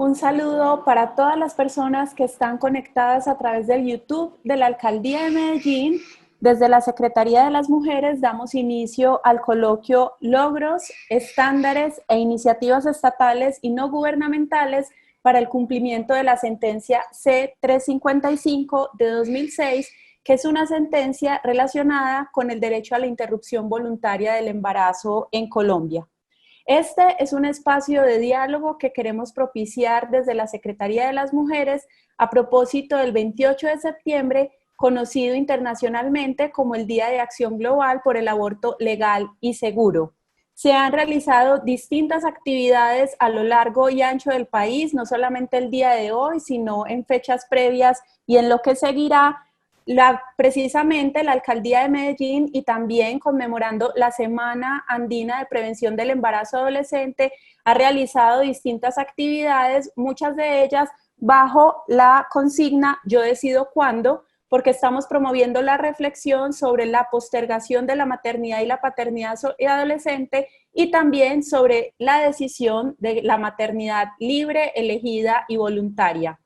Un saludo para todas las personas que están conectadas a través del YouTube de la Alcaldía de Medellín. Desde la Secretaría de las Mujeres damos inicio al coloquio Logros, Estándares e Iniciativas Estatales y No Gubernamentales para el cumplimiento de la sentencia C-355 de 2006, que es una sentencia relacionada con el derecho a la interrupción voluntaria del embarazo en Colombia. Este es un espacio de diálogo que queremos propiciar desde la Secretaría de las Mujeres a propósito del 28 de septiembre, conocido internacionalmente como el Día de Acción Global por el Aborto Legal y Seguro. Se han realizado distintas actividades a lo largo y ancho del país, no solamente el día de hoy, sino en fechas previas y en lo que seguirá. Precisamente la Alcaldía de Medellín y también conmemorando la Semana Andina de Prevención del Embarazo Adolescente ha realizado distintas actividades, muchas de ellas bajo la consigna Yo decido cuándo, porque estamos promoviendo la reflexión sobre la postergación de la maternidad y la paternidad adolescente y también sobre la decisión de la maternidad libre, elegida y voluntaria.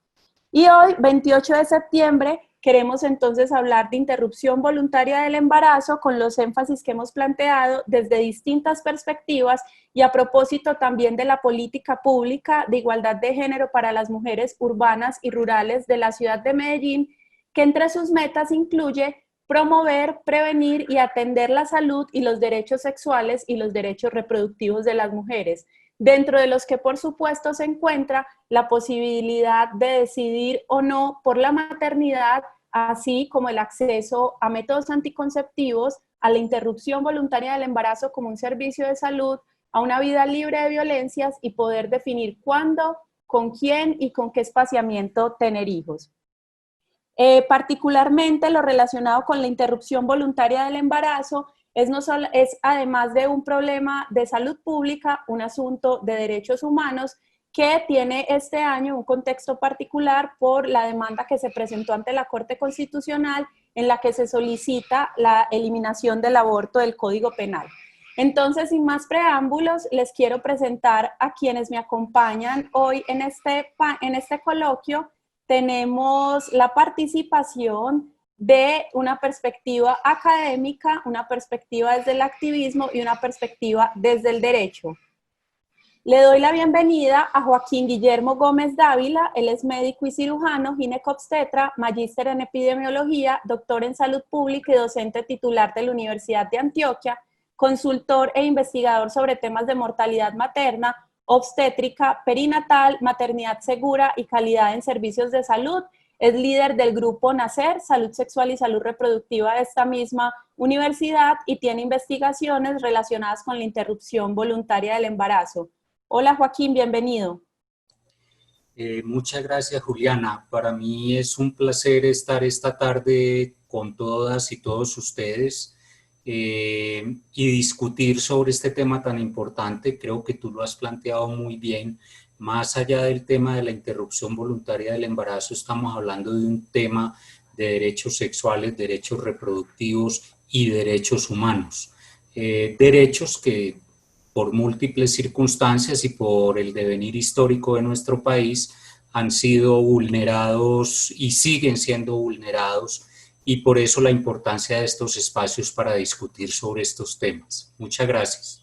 Y hoy, 28 de septiembre, queremos entonces hablar de interrupción voluntaria del embarazo con los énfasis que hemos planteado desde distintas perspectivas y a propósito también de la política pública de igualdad de género para las mujeres urbanas y rurales de la ciudad de Medellín, que entre sus metas incluye promover, prevenir y atender la salud y los derechos sexuales y los derechos reproductivos de las mujeres, dentro de los que por supuesto se encuentra la posibilidad de decidir o no por la maternidad, así como el acceso a métodos anticonceptivos, a la interrupción voluntaria del embarazo como un servicio de salud, a una vida libre de violencias y poder definir cuándo, con quién y con qué espaciamiento tener hijos. Particularmente lo relacionado con la interrupción voluntaria del embarazo es además de un problema de salud pública, un asunto de derechos humanos que tiene este año un contexto particular por la demanda que se presentó ante la Corte Constitucional en la que se solicita la eliminación del aborto del Código Penal. Entonces, sin más preámbulos, les quiero presentar a quienes me acompañan hoy en este coloquio. Tenemos la participación de una perspectiva académica, una perspectiva desde el activismo y una perspectiva desde el derecho. Le doy la bienvenida a Joaquín Guillermo Gómez Dávila. Él es médico y cirujano, ginecobstetra, magíster en epidemiología, doctor en salud pública y docente titular de la Universidad de Antioquia, consultor e investigador sobre temas de mortalidad materna, obstétrica, perinatal, maternidad segura y calidad en servicios de salud. Es líder del grupo NACER, Salud Sexual y Salud Reproductiva de esta misma universidad y tiene investigaciones relacionadas con la interrupción voluntaria del embarazo. Hola Joaquín, bienvenido. Muchas gracias, Juliana. Para mí es un placer estar esta tarde con todas y todos ustedes y discutir sobre este tema tan importante. Creo que tú lo has planteado muy bien. Más allá del tema de la interrupción voluntaria del embarazo, estamos hablando de un tema de derechos sexuales, derechos reproductivos y derechos humanos. Derechos que por múltiples circunstancias y por el devenir histórico de nuestro país han sido vulnerados y siguen siendo vulnerados, y por eso la importancia de estos espacios para discutir sobre estos temas. Muchas gracias.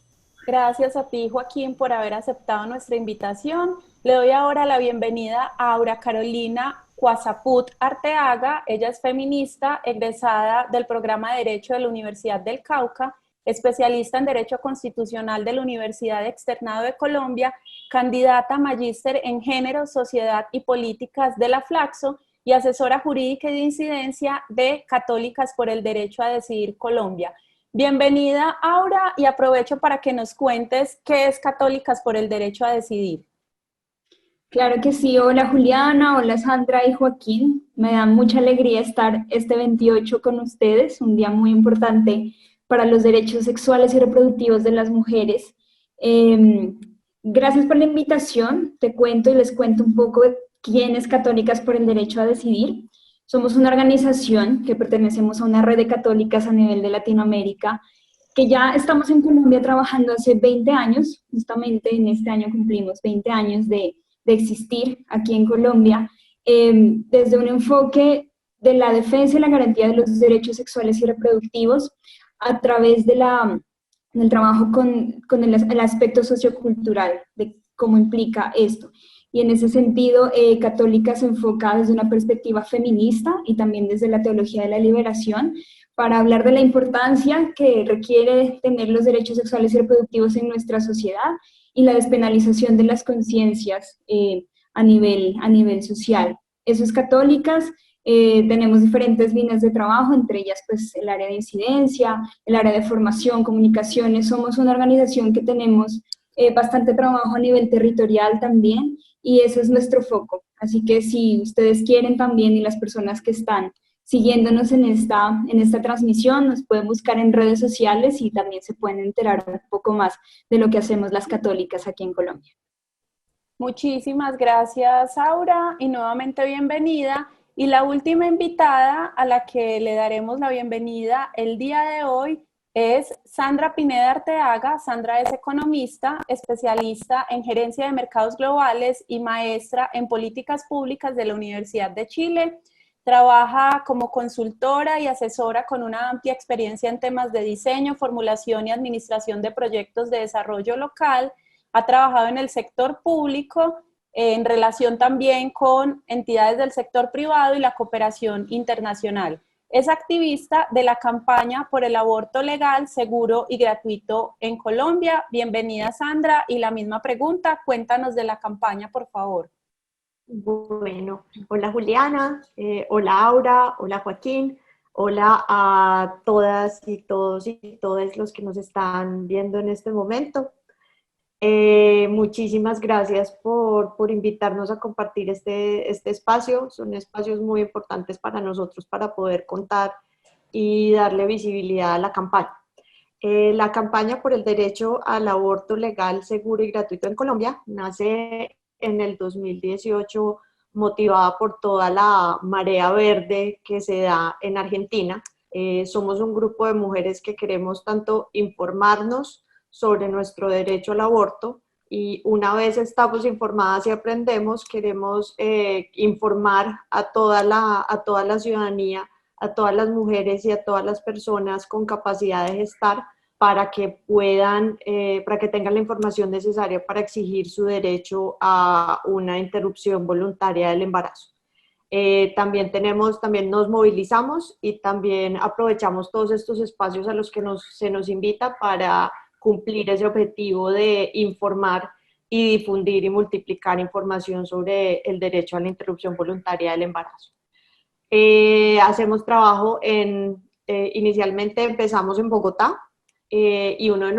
Gracias a ti, Joaquín, por haber aceptado nuestra invitación. Le doy ahora la bienvenida a Aura Carolina Cuazaput Arteaga. Ella es feminista, egresada del programa de Derecho de la Universidad del Cauca, especialista en Derecho Constitucional de la Universidad Externado de Colombia, candidata a magíster en Género, Sociedad y Políticas de la Flaxo y asesora jurídica y de incidencia de Católicas por el Derecho a Decidir Colombia. Bienvenida, Aura, y aprovecho para que nos cuentes qué es Católicas por el Derecho a Decidir. Claro que sí. Hola Juliana, hola Sandra y Joaquín. Me da mucha alegría estar este 28 con ustedes, un día muy importante para los derechos sexuales y reproductivos de las mujeres. Gracias por la invitación. Te cuento y les cuento un poco de quién es Católicas por el Derecho a Decidir. Somos una organización que pertenecemos a una red de católicas a nivel de Latinoamérica, que ya estamos en Colombia trabajando hace 20 años, justamente en este año cumplimos 20 años de de existir aquí en Colombia, desde un enfoque de la defensa y la garantía de los derechos sexuales y reproductivos a través de del trabajo con el aspecto sociocultural, de cómo implica esto. Y en ese sentido, Católica se enfoca desde una perspectiva feminista y también desde la teología de la liberación, para hablar de la importancia que requiere tener los derechos sexuales y reproductivos en nuestra sociedad y la despenalización de las conciencias a nivel social. Eso es Católicas. Tenemos diferentes líneas de trabajo, entre ellas pues el área de incidencia, el área de formación, comunicaciones. Somos una organización que tenemos bastante trabajo a nivel territorial también, y ese es nuestro foco. Así que si ustedes quieren también, y las personas que están siguiéndonos en esta transmisión, nos pueden buscar en redes sociales y también se pueden enterar un poco más de lo que hacemos las católicas aquí en Colombia. Muchísimas gracias, Aura, y nuevamente bienvenida. Y la última invitada a la que le daremos la bienvenida el día de hoy es Sandra Pineda Arteaga. Sandra es economista, especialista en gerencia de mercados globales y maestra en políticas públicas de la Universidad de Chile. Trabaja como consultora y asesora con una amplia experiencia en temas de diseño, formulación y administración de proyectos de desarrollo local. Ha trabajado en el sector público, en relación también con entidades del sector privado y la cooperación internacional. Es activista de la campaña por el aborto legal, seguro y gratuito en Colombia. Bienvenida, Sandra, y la misma pregunta, cuéntanos de la campaña, por favor. Bueno, hola Juliana, hola Aura, hola Joaquín, hola a todas y todos y todas los que nos están viendo en este momento. Muchísimas gracias por invitarnos a compartir este espacio. Son espacios muy importantes para nosotros para poder contar y darle visibilidad a la campaña. La campaña por el derecho al aborto legal, seguro y gratuito en Colombia nace en el 2018, motivada por toda la marea verde que se da en Argentina. Somos un grupo de mujeres que queremos tanto informarnos sobre nuestro derecho al aborto, y una vez estamos informadas y aprendemos, queremos informar a toda la ciudadanía, a todas las mujeres y a todas las personas con capacidad de gestar, para que para que tengan la información necesaria para exigir su derecho a una interrupción voluntaria del embarazo. También nos movilizamos y también aprovechamos todos estos espacios a los que se nos invita para cumplir ese objetivo de informar y difundir y multiplicar información sobre el derecho a la interrupción voluntaria del embarazo. Hacemos trabajo inicialmente empezamos en Bogotá, y uno de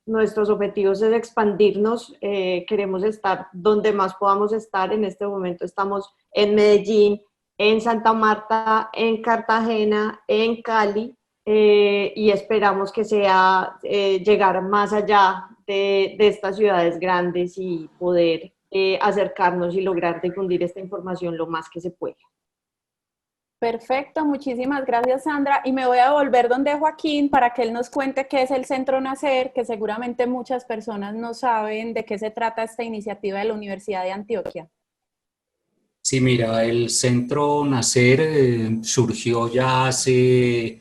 nuestros objetivos es expandirnos. Queremos estar donde más podamos estar. En este momento estamos en Medellín, en Santa Marta, en Cartagena, en Cali, y esperamos que sea llegar más allá de estas ciudades grandes y poder acercarnos y lograr difundir esta información lo más que se pueda. Perfecto, muchísimas gracias, Sandra. Y me voy a volver donde Joaquín para que él nos cuente qué es el Centro Nacer, que seguramente muchas personas no saben de qué se trata esta iniciativa de la Universidad de Antioquia. Sí, mira, el Centro Nacer surgió ya hace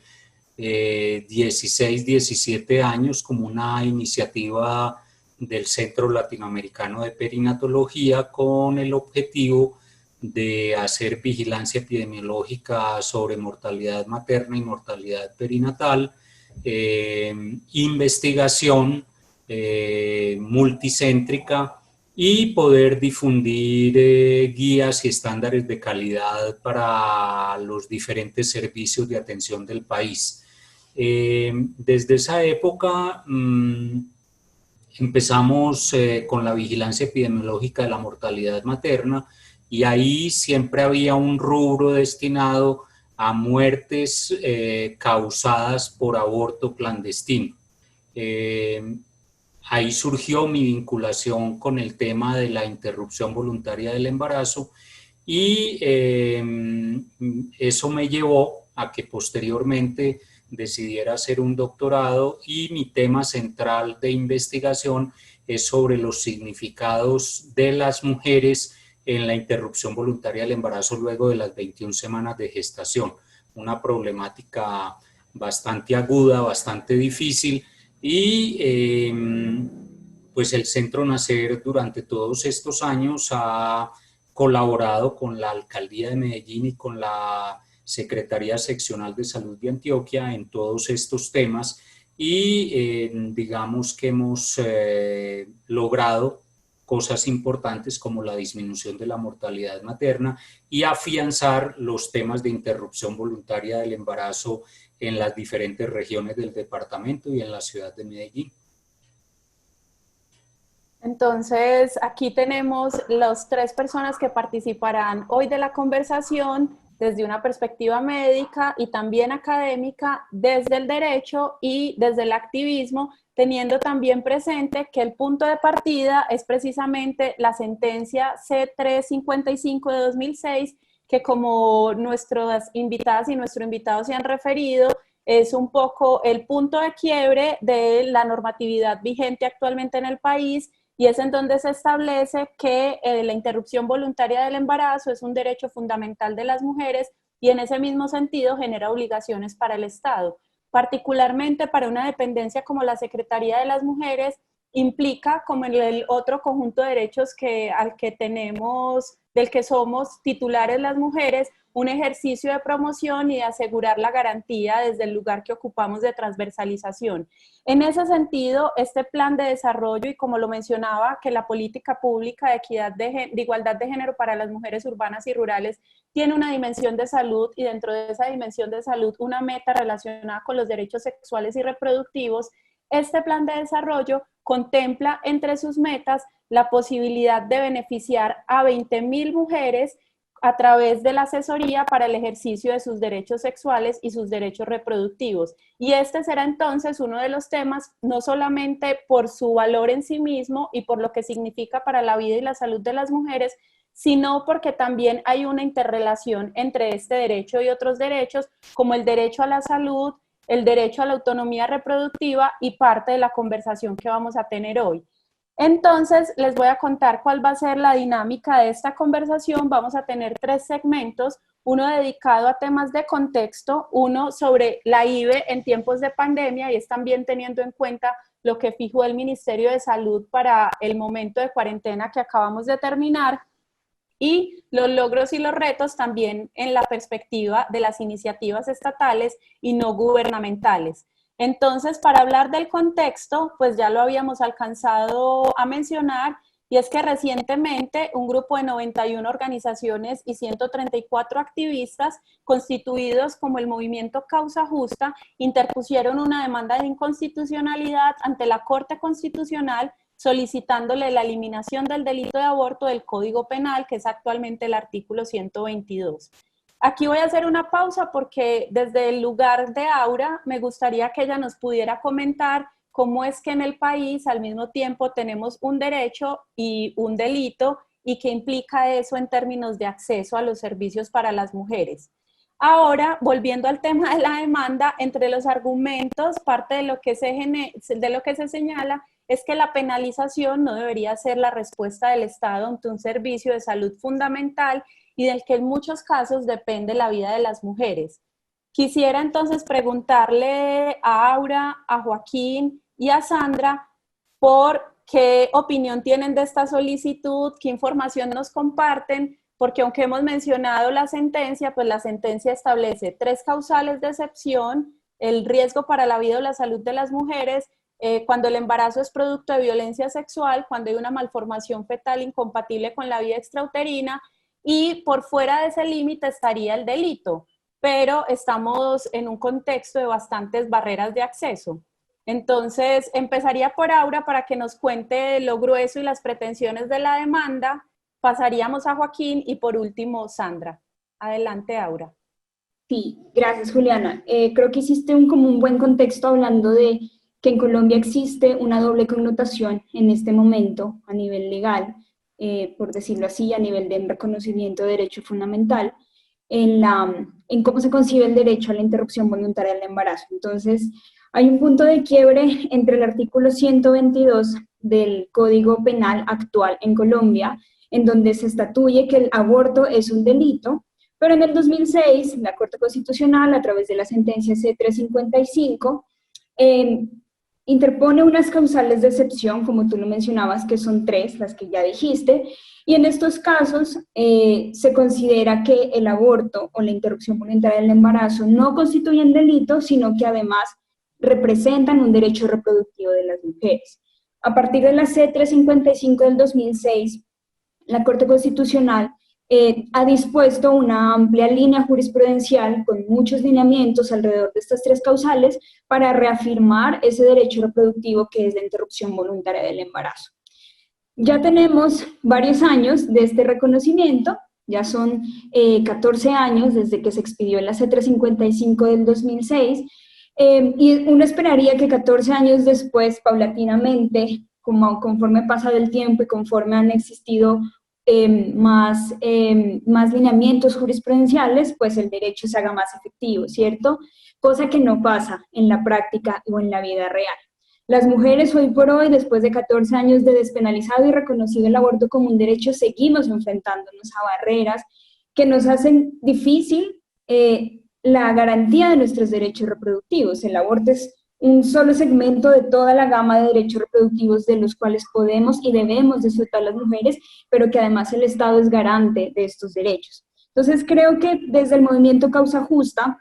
16, 17 años como una iniciativa del Centro Latinoamericano de Perinatología con el objetivo de hacer vigilancia epidemiológica sobre mortalidad materna y mortalidad perinatal, investigación multicéntrica y poder difundir guías y estándares de calidad para los diferentes servicios de atención del país. Desde esa época empezamos con la vigilancia epidemiológica de la mortalidad materna, y ahí siempre había un rubro destinado a muertes causadas por aborto clandestino. Ahí surgió mi vinculación con el tema de la interrupción voluntaria del embarazo, y eso me llevó a que posteriormente decidiera hacer un doctorado, y mi tema central de investigación es sobre los significados de las mujeres en la interrupción voluntaria del embarazo luego de las 21 semanas de gestación. Una problemática bastante aguda, bastante difícil, y pues el Centro Nacer durante todos estos años ha colaborado con la Alcaldía de Medellín y con la Secretaría Seccional de Salud de Antioquia en todos estos temas, y digamos que hemos logrado cosas importantes como la disminución de la mortalidad materna y afianzar los temas de interrupción voluntaria del embarazo en las diferentes regiones del departamento y en la ciudad de Medellín. Entonces, aquí tenemos las 3 personas que participarán hoy de la conversación desde una perspectiva médica y también académica, desde el derecho y desde el activismo, teniendo también presente que el punto de partida es precisamente la sentencia C355 de 2006, que como nuestras invitadas y nuestro invitado se han referido, es un poco el punto de quiebre de la normatividad vigente actualmente en el país, y es en donde se establece que la interrupción voluntaria del embarazo es un derecho fundamental de las mujeres y en ese mismo sentido genera obligaciones para el Estado. Particularmente para una dependencia como la Secretaría de las Mujeres, implica, como en el otro conjunto de derechos al que tenemos, del que somos titulares las mujeres, un ejercicio de promoción y de asegurar la garantía desde el lugar que ocupamos de transversalización. En ese sentido, este plan de desarrollo, y como lo mencionaba, que la política pública de equidad de igualdad de género para las mujeres urbanas y rurales tiene una dimensión de salud, y dentro de esa dimensión de salud una meta relacionada con los derechos sexuales y reproductivos. Este plan de desarrollo contempla entre sus metas la posibilidad de beneficiar a 20.000 mujeres a través de la asesoría para el ejercicio de sus derechos sexuales y sus derechos reproductivos. Y este será entonces uno de los temas, no solamente por su valor en sí mismo y por lo que significa para la vida y la salud de las mujeres, sino porque también hay una interrelación entre este derecho y otros derechos, como el derecho a la salud, el derecho a la autonomía reproductiva y parte de la conversación que vamos a tener hoy. Entonces, les voy a contar cuál va a ser la dinámica de esta conversación. Vamos a tener 3 segmentos, uno dedicado a temas de contexto, uno sobre la IVE en tiempos de pandemia, y es también teniendo en cuenta lo que fijó el Ministerio de Salud para el momento de cuarentena que acabamos de terminar, y los logros y los retos también en la perspectiva de las iniciativas estatales y no gubernamentales. Entonces, para hablar del contexto, pues ya lo habíamos alcanzado a mencionar, y es que recientemente un grupo de 91 organizaciones y 134 activistas, constituidos como el movimiento Causa Justa, interpusieron una demanda de inconstitucionalidad ante la Corte Constitucional, solicitándole la eliminación del delito de aborto del Código Penal, que es actualmente el artículo 122. Aquí voy a hacer una pausa porque desde el lugar de Aura me gustaría que ella nos pudiera comentar cómo es que en el país al mismo tiempo tenemos un derecho y un delito, y qué implica eso en términos de acceso a los servicios para las mujeres. Ahora, volviendo al tema de la demanda, entre los argumentos, parte de lo que se señala es que la penalización no debería ser la respuesta del Estado ante un servicio de salud fundamental y del que en muchos casos depende la vida de las mujeres. Quisiera entonces preguntarle a Aura, a Joaquín y a Sandra por qué opinión tienen de esta solicitud, qué información nos comparten, porque aunque hemos mencionado la sentencia, pues la sentencia establece 3 causales de excepción: el riesgo para la vida o la salud de las mujeres, cuando el embarazo es producto de violencia sexual, cuando hay una malformación fetal incompatible con la vida extrauterina, y por fuera de ese límite estaría el delito, pero estamos en un contexto de bastantes barreras de acceso. Entonces, empezaría por Aura para que nos cuente lo grueso y las pretensiones de la demanda, pasaríamos a Joaquín y por último Sandra. Adelante, Aura. Sí, gracias, Juliana. Creo que hiciste como un buen contexto hablando de que en Colombia existe una doble connotación en este momento a nivel legal, por decirlo así, a nivel de reconocimiento de derecho fundamental, en cómo se concibe el derecho a la interrupción voluntaria del embarazo. Entonces, Hay un punto de quiebre entre el artículo 122 del Código Penal actual en Colombia, en donde se estatuye que el aborto es un delito, pero en el 2006 la Corte Constitucional, a través de la sentencia C-355, interpone unas causales de excepción, como tú lo mencionabas, que son 3, las que ya dijiste, y en estos casos se considera que el aborto o la interrupción voluntaria del embarazo no constituyen delito, sino que además representan un derecho reproductivo de las mujeres. A partir de la C-355 del 2006, la Corte Constitucional ha dispuesto una amplia línea jurisprudencial con muchos lineamientos alrededor de estas 3 causales para reafirmar ese derecho reproductivo que es la interrupción voluntaria del embarazo. Ya tenemos varios años de este reconocimiento, ya son 14 años desde que se expidió la C-355 del 2006, y uno esperaría que 14 años después, paulatinamente, conforme pasa el tiempo y conforme han existido más lineamientos jurisprudenciales, pues el derecho se haga más efectivo, ¿cierto? Cosa que no pasa en la práctica o en la vida real. Las mujeres hoy por hoy, después de 14 años de despenalizado y reconocido el aborto como un derecho, seguimos enfrentándonos a barreras que nos hacen difícil la garantía de nuestros derechos reproductivos. El aborto es un solo segmento de toda la gama de derechos reproductivos de los cuales podemos y debemos disfrutar las mujeres, pero que además el Estado es garante de estos derechos. Entonces creo que desde el movimiento Causa Justa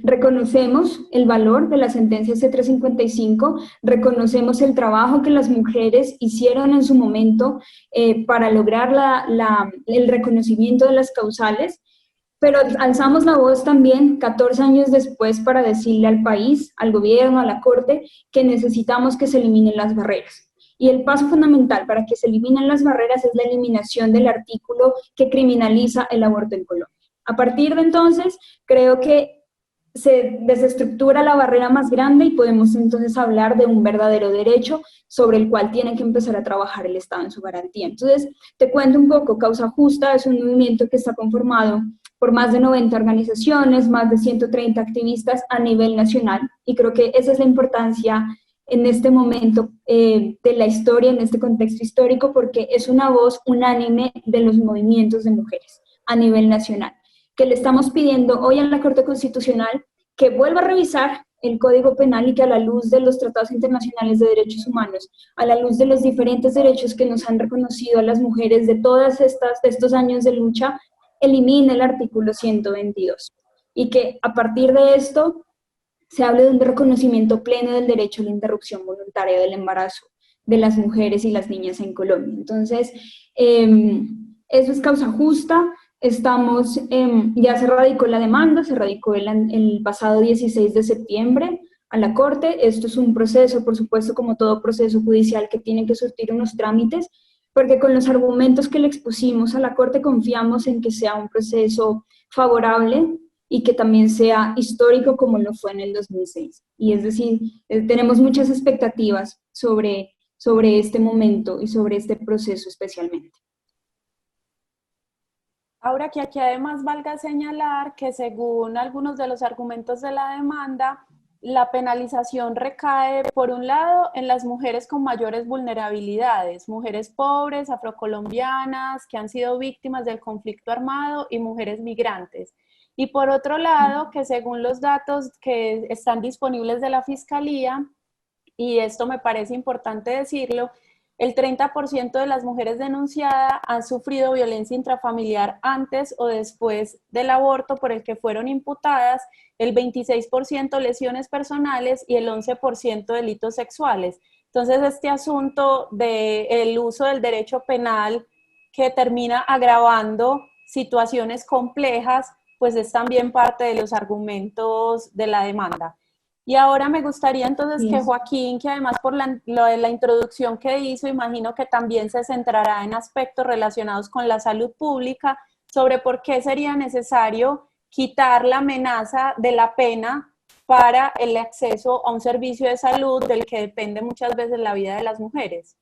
reconocemos el valor de la sentencia C-355, reconocemos el trabajo que las mujeres hicieron en su momento para lograr el reconocimiento de las causales, pero alzamos la voz también 14 años después para decirle al país, al gobierno, a la Corte, que necesitamos que se eliminen las barreras. Y el paso fundamental para que se eliminen las barreras es la eliminación del artículo que criminaliza el aborto en Colombia. A partir de entonces, creo que se desestructura la barrera más grande y podemos entonces hablar de un verdadero derecho sobre el cual tiene que empezar a trabajar el Estado en su garantía. Entonces, te cuento un poco. Causa Justa es un movimiento que está conformado por más de 90 organizaciones, más de 130 activistas a nivel nacional, y creo que esa es la importancia en este momento de la historia, en este contexto histórico, porque es una voz unánime de los movimientos de mujeres a nivel nacional, que le estamos pidiendo hoy a la Corte Constitucional que vuelva a revisar el Código Penal y que a la luz de los tratados internacionales de derechos humanos, a la luz de los diferentes derechos que nos han reconocido a las mujeres de estos años de lucha, elimine el artículo 122 y que a partir de esto se hable de un reconocimiento pleno del derecho a la interrupción voluntaria del embarazo de las mujeres y las niñas en Colombia. Entonces, eso es Causa Justa. Ya se radicó la demanda, se radicó el pasado 16 de septiembre a la Corte. Esto es un proceso, por supuesto, como todo proceso judicial, que tiene que surtir unos trámites, porque con los argumentos que le expusimos a la Corte confiamos en que sea un proceso favorable y que también sea histórico como lo fue en el 2006. Y es decir, tenemos muchas expectativas sobre este momento y sobre este proceso especialmente. Ahora que aquí además valga señalar que según algunos de los argumentos de la demanda, la penalización recae, por un lado, en las mujeres con mayores vulnerabilidades, mujeres pobres, afrocolombianas, que han sido víctimas del conflicto armado y mujeres migrantes. Y por otro lado, que según los datos que están disponibles de la Fiscalía, y esto me parece importante decirlo, el 30% de las mujeres denunciadas han sufrido violencia intrafamiliar antes o después del aborto por el que fueron imputadas, el 26% lesiones personales y el 11% delitos sexuales. Entonces, este asunto del uso del derecho penal que termina agravando situaciones complejas, pues es también parte de los argumentos de la demanda. Y ahora me gustaría entonces que Joaquín, que además por la introducción que hizo, imagino que también se centrará en aspectos relacionados con la salud pública, sobre por qué sería necesario quitar la amenaza de la pena para el acceso a un servicio de salud del que depende muchas veces la vida de las mujeres.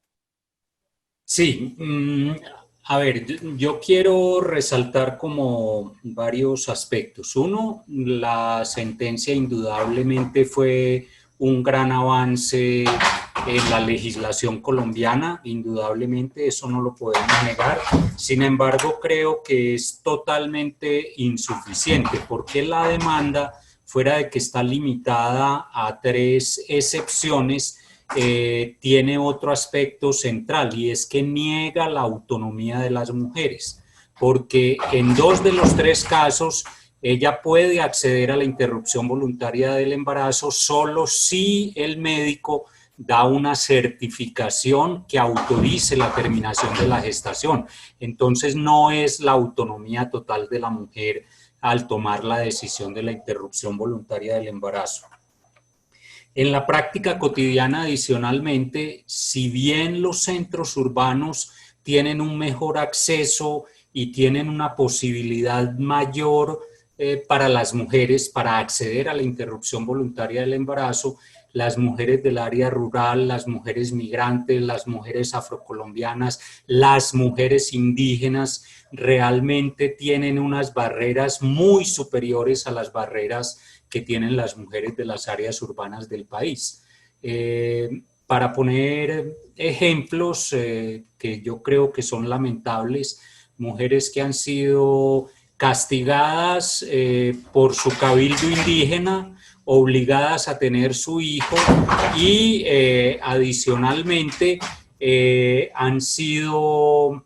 Sí, A ver, yo quiero resaltar como varios aspectos. Uno, la sentencia indudablemente fue un gran avance en la legislación colombiana, indudablemente, eso no lo podemos negar. Sin embargo, creo que es totalmente insuficiente, porque la demanda, fuera de que está limitada a 3 excepciones, tiene otro aspecto central, y es que niega la autonomía de las mujeres, porque en 2 de los 3 casos ella puede acceder a la interrupción voluntaria del embarazo solo si el médico da una certificación que autorice la terminación de la gestación. Entonces no es la autonomía total de la mujer al tomar la decisión de la interrupción voluntaria del embarazo. En la práctica cotidiana, adicionalmente, si bien los centros urbanos tienen un mejor acceso y tienen una posibilidad mayor para las mujeres para acceder a la interrupción voluntaria del embarazo, las mujeres del área rural, las mujeres migrantes, las mujeres afrocolombianas, las mujeres indígenas realmente tienen unas barreras muy superiores a las barreras que tienen las mujeres de las áreas urbanas del país. Para poner ejemplos que yo creo que son lamentables, mujeres que han sido castigadas por su cabildo indígena, obligadas a tener su hijo y adicionalmente han sido,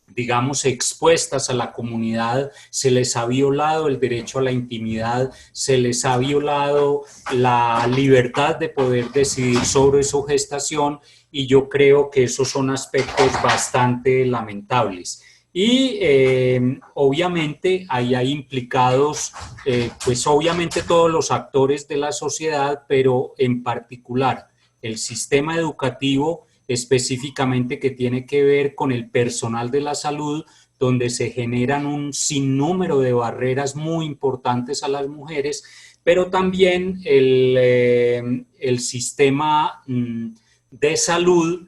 digamos, expuestas a la comunidad, se les ha violado el derecho a la intimidad, se les ha violado la libertad de poder decidir sobre su gestación, y yo creo que esos son aspectos bastante lamentables. Y obviamente ahí hay implicados, pues obviamente todos los actores de la sociedad, pero en particular el sistema educativo, específicamente que tiene que ver con el personal de la salud, donde se generan un sinnúmero de barreras muy importantes a las mujeres, pero también el sistema de salud,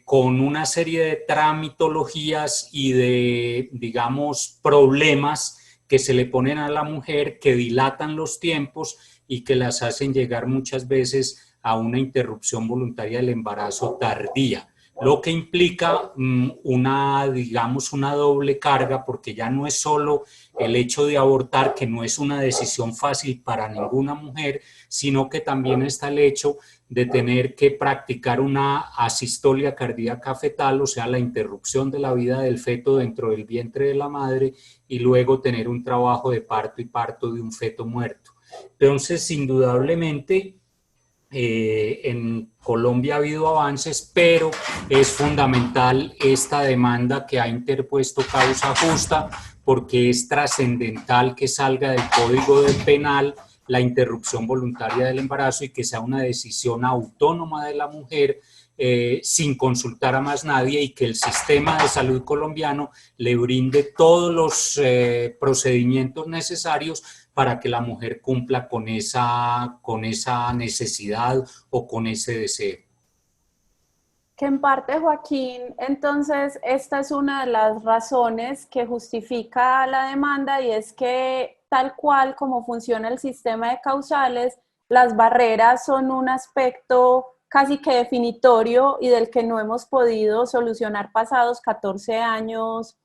con una serie de tramitologías y de, digamos, problemas que se le ponen a la mujer, que dilatan los tiempos y que las hacen llegar muchas veces a una interrupción voluntaria del embarazo tardía, lo que implica digamos, una doble carga, porque ya no es solo el hecho de abortar, que no es una decisión fácil para ninguna mujer, sino que también está el hecho de tener que practicar una asistolia cardíaca fetal, o sea, la interrupción de la vida del feto dentro del vientre de la madre, y luego tener un trabajo de parto y parto de un feto muerto. Entonces, indudablemente, en Colombia ha habido avances, pero es fundamental esta demanda que ha interpuesto Causa Justa, porque es trascendental que salga del Código Penal la interrupción voluntaria del embarazo y que sea una decisión autónoma de la mujer, sin consultar a más nadie, y que el sistema de salud colombiano le brinde todos los procedimientos necesarios para que la mujer cumpla con esa necesidad o con ese deseo. Que en parte, Joaquín, entonces esta es una de las razones que justifica la demanda, y es que tal cual como funciona el sistema de causales, las barreras son un aspecto casi que definitorio y del que no hemos podido solucionar pasados 14 años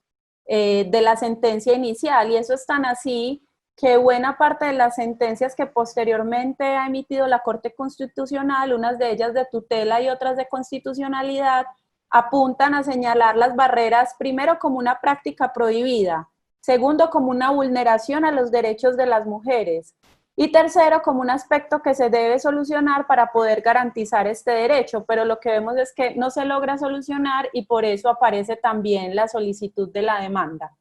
de la sentencia inicial, y eso es tan así que buena parte de las sentencias que posteriormente ha emitido la Corte Constitucional, unas de ellas de tutela y otras de constitucionalidad, apuntan a señalar las barreras primero como una práctica prohibida, segundo como una vulneración a los derechos de las mujeres, y tercero como un aspecto que se debe solucionar para poder garantizar este derecho, pero lo que vemos es que no se logra solucionar, y por eso aparece también la solicitud de la demanda.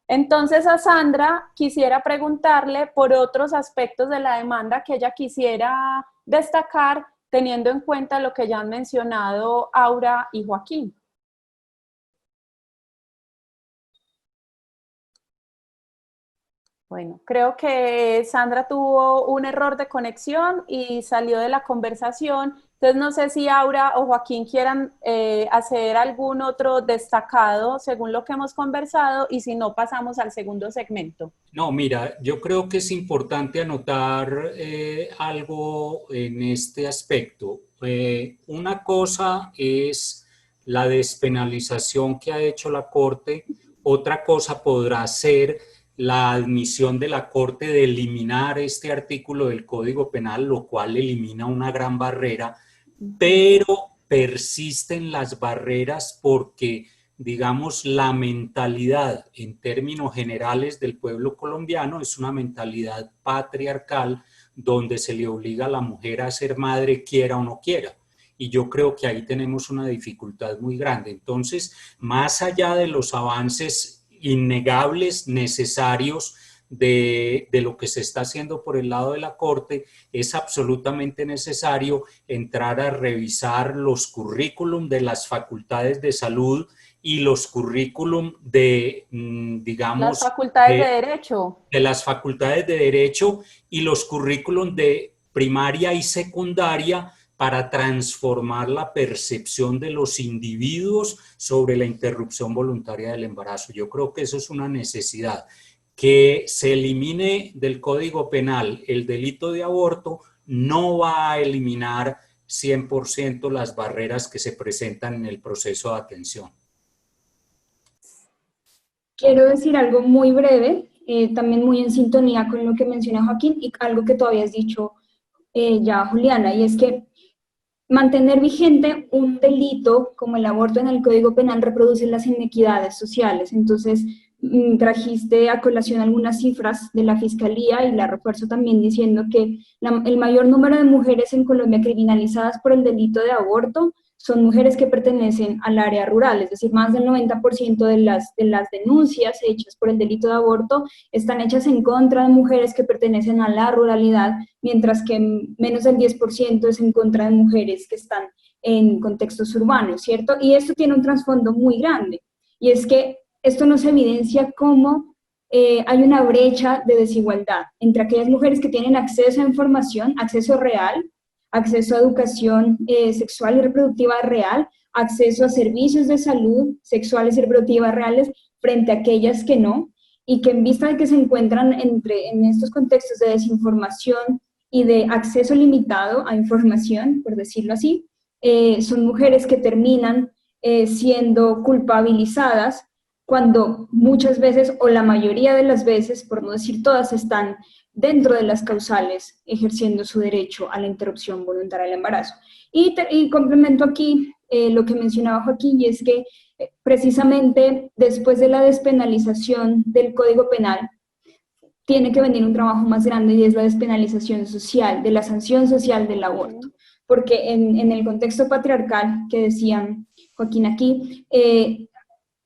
Entonces a Sandra quisiera preguntarle por otros aspectos de la demanda que ella quisiera destacar, teniendo en cuenta lo que ya han mencionado Aura y Joaquín. Bueno, creo que Sandra tuvo un error de conexión y salió de la conversación. Entonces, no sé si Aura o Joaquín quieran hacer algún otro destacado según lo que hemos conversado y si no, pasamos al segundo segmento. No, mira, yo creo que es importante anotar algo en este aspecto. Una cosa es la despenalización que ha hecho la Corte, otra cosa podrá ser la admisión de la Corte de eliminar este artículo del Código Penal, lo cual elimina una gran barrera, pero persisten las barreras porque, digamos, la mentalidad en términos generales del pueblo colombiano es una mentalidad patriarcal donde se le obliga a la mujer a ser madre quiera o no quiera. Y yo creo que ahí tenemos una dificultad muy grande. Entonces, más allá de los avances innegables, necesarios, de lo que se está haciendo por el lado de la Corte, es absolutamente necesario entrar a revisar los currículum de las facultades de salud y los currículum de, digamos, Las facultades de Derecho. de las facultades de Derecho y los currículum de primaria y secundaria para transformar la percepción de los individuos sobre la interrupción voluntaria del embarazo. Yo creo que eso es una necesidad. Que se elimine del Código Penal el delito de aborto no va a eliminar 100% las barreras que se presentan en el proceso de atención. Quiero decir algo muy breve, también muy en sintonía con lo que menciona Joaquín y algo que tú habías dicho ya, Juliana, y es que mantener vigente un delito como el aborto en el Código Penal reproduce las inequidades sociales. Entonces, trajiste a colación algunas cifras de la Fiscalía y la refuerzo también diciendo que el mayor número de mujeres en Colombia criminalizadas por el delito de aborto son mujeres que pertenecen al área rural, es decir, más del 90% de las denuncias hechas por el delito de aborto están hechas en contra de mujeres que pertenecen a la ruralidad, mientras que menos del 10% es en contra de mujeres que están en contextos urbanos, ¿cierto? Y esto tiene un trasfondo muy grande, y es que esto nos evidencia cómo hay una brecha de desigualdad entre aquellas mujeres que tienen acceso a información, acceso real, acceso a educación sexual y reproductiva real, acceso a servicios de salud sexuales y reproductivas reales frente a aquellas que no, y que en vista de que se encuentran en estos contextos de desinformación y de acceso limitado a información, por decirlo así, son mujeres que terminan siendo culpabilizadas cuando muchas veces, o la mayoría de las veces, por no decir todas, están dentro de las causales ejerciendo su derecho a la interrupción voluntaria del embarazo. Y complemento aquí lo que mencionaba Joaquín, y es que precisamente después de la despenalización del Código Penal, tiene que venir un trabajo más grande y es la despenalización social, de la sanción social del aborto. Porque en el contexto patriarcal que decían Joaquín aquí,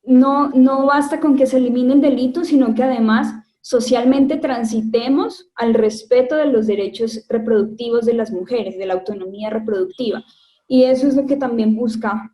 no basta con que se elimine el delito, sino que además socialmente transitemos al respeto de los derechos reproductivos de las mujeres, de la autonomía reproductiva. Y eso es lo que también busca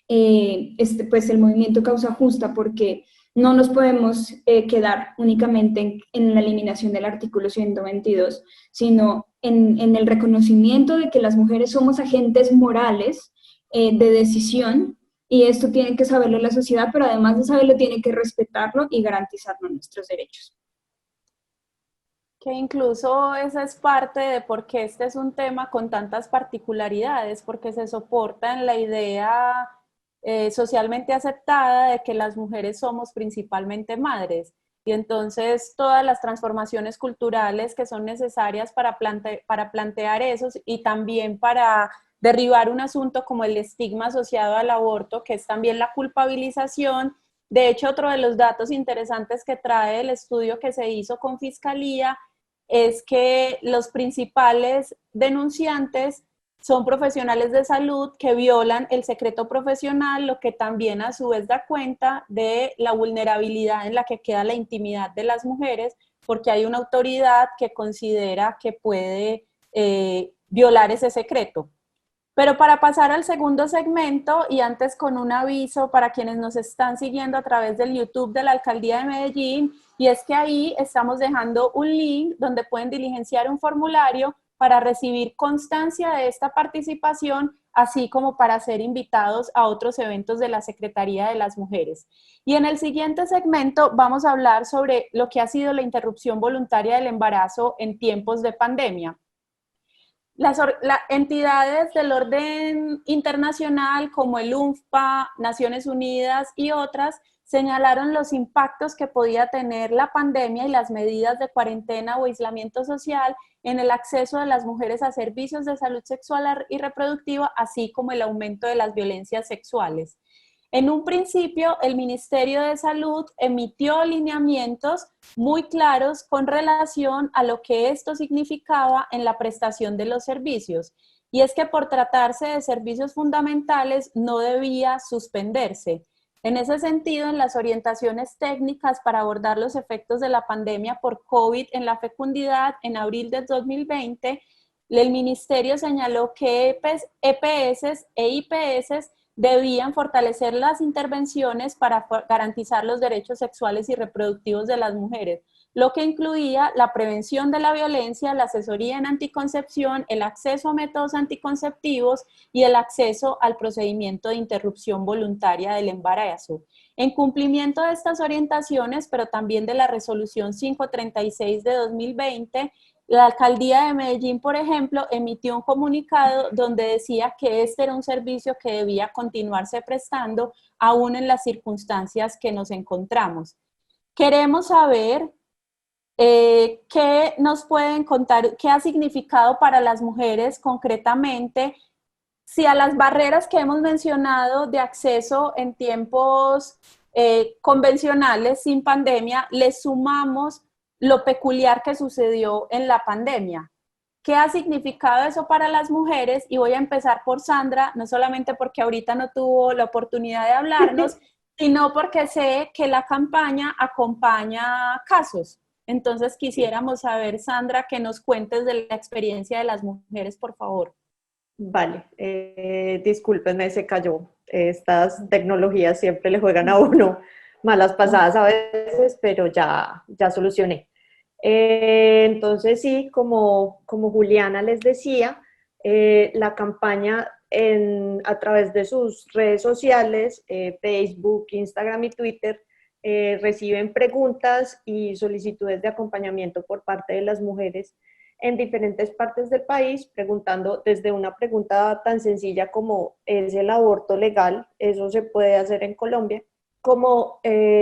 pues el movimiento Causa Justa, porque no nos podemos quedar únicamente en la eliminación del artículo 122, sino en el reconocimiento de que las mujeres somos agentes morales de decisión, y esto tiene que saberlo la sociedad, pero además de saberlo tiene que respetarlo y garantizarnos nuestros derechos. Que incluso esa es parte de por qué este es un tema con tantas particularidades, porque se soporta en la idea socialmente aceptada de que las mujeres somos principalmente madres. Y entonces todas las transformaciones culturales que son necesarias para plantear eso y también para derribar un asunto como el estigma asociado al aborto, que es también la culpabilización. De hecho, otro de los datos interesantes que trae el estudio que se hizo con Fiscalía es que los principales denunciantes son profesionales de salud que violan el secreto profesional, lo que también a su vez da cuenta de la vulnerabilidad en la que queda la intimidad de las mujeres, porque hay una autoridad que considera que puede violar ese secreto. Pero para pasar al segundo segmento, y antes con un aviso para quienes nos están siguiendo a través del YouTube de la Alcaldía de Medellín, y es que ahí estamos dejando un link donde pueden diligenciar un formulario para recibir constancia de esta participación, así como para ser invitados a otros eventos de la Secretaría de las Mujeres. Y en el siguiente segmento vamos a hablar sobre lo que ha sido la interrupción voluntaria del embarazo en tiempos de pandemia. Las entidades del orden internacional como el UNFPA, Naciones Unidas y otras señalaron los impactos que podía tener la pandemia y las medidas de cuarentena o aislamiento social en el acceso de las mujeres a servicios de salud sexual y reproductiva, así como el aumento de las violencias sexuales. En un principio, el Ministerio de Salud emitió lineamientos muy claros con relación a lo que esto significaba en la prestación de los servicios. Y es que por tratarse de servicios fundamentales no debía suspenderse. En ese sentido, en las orientaciones técnicas para abordar los efectos de la pandemia por COVID en la fecundidad en abril del 2020, el Ministerio señaló que EPS e IPS debían fortalecer las intervenciones para garantizar los derechos sexuales y reproductivos de las mujeres, lo que incluía la prevención de la violencia, la asesoría en anticoncepción, el acceso a métodos anticonceptivos y el acceso al procedimiento de interrupción voluntaria del embarazo. En cumplimiento de estas orientaciones, pero también de la resolución 536 de 2020, la alcaldía de Medellín, por ejemplo, emitió un comunicado donde decía que este era un servicio que debía continuarse prestando aún en las circunstancias que nos encontramos. Queremos saber qué nos pueden contar, qué ha significado para las mujeres concretamente, si a las barreras que hemos mencionado de acceso en tiempos convencionales sin pandemia, les sumamos lo peculiar que sucedió en la pandemia. ¿Qué ha significado eso para las mujeres? Y voy a empezar por Sandra, no solamente porque ahorita no tuvo la oportunidad de hablarnos, sino porque sé que la campaña acompaña casos. Entonces quisiéramos saber, Sandra, que nos cuentes de la experiencia de las mujeres, por favor. Vale, discúlpenme, se cayó. Estas tecnologías siempre le juegan a uno malas pasadas a veces, pero ya solucioné. Entonces sí, como Juliana les decía, la campaña a través de sus redes sociales, Facebook, Instagram y Twitter, reciben preguntas y solicitudes de acompañamiento por parte de las mujeres en diferentes partes del país, preguntando desde una pregunta tan sencilla como ¿es el aborto legal? Eso se puede hacer en Colombia, como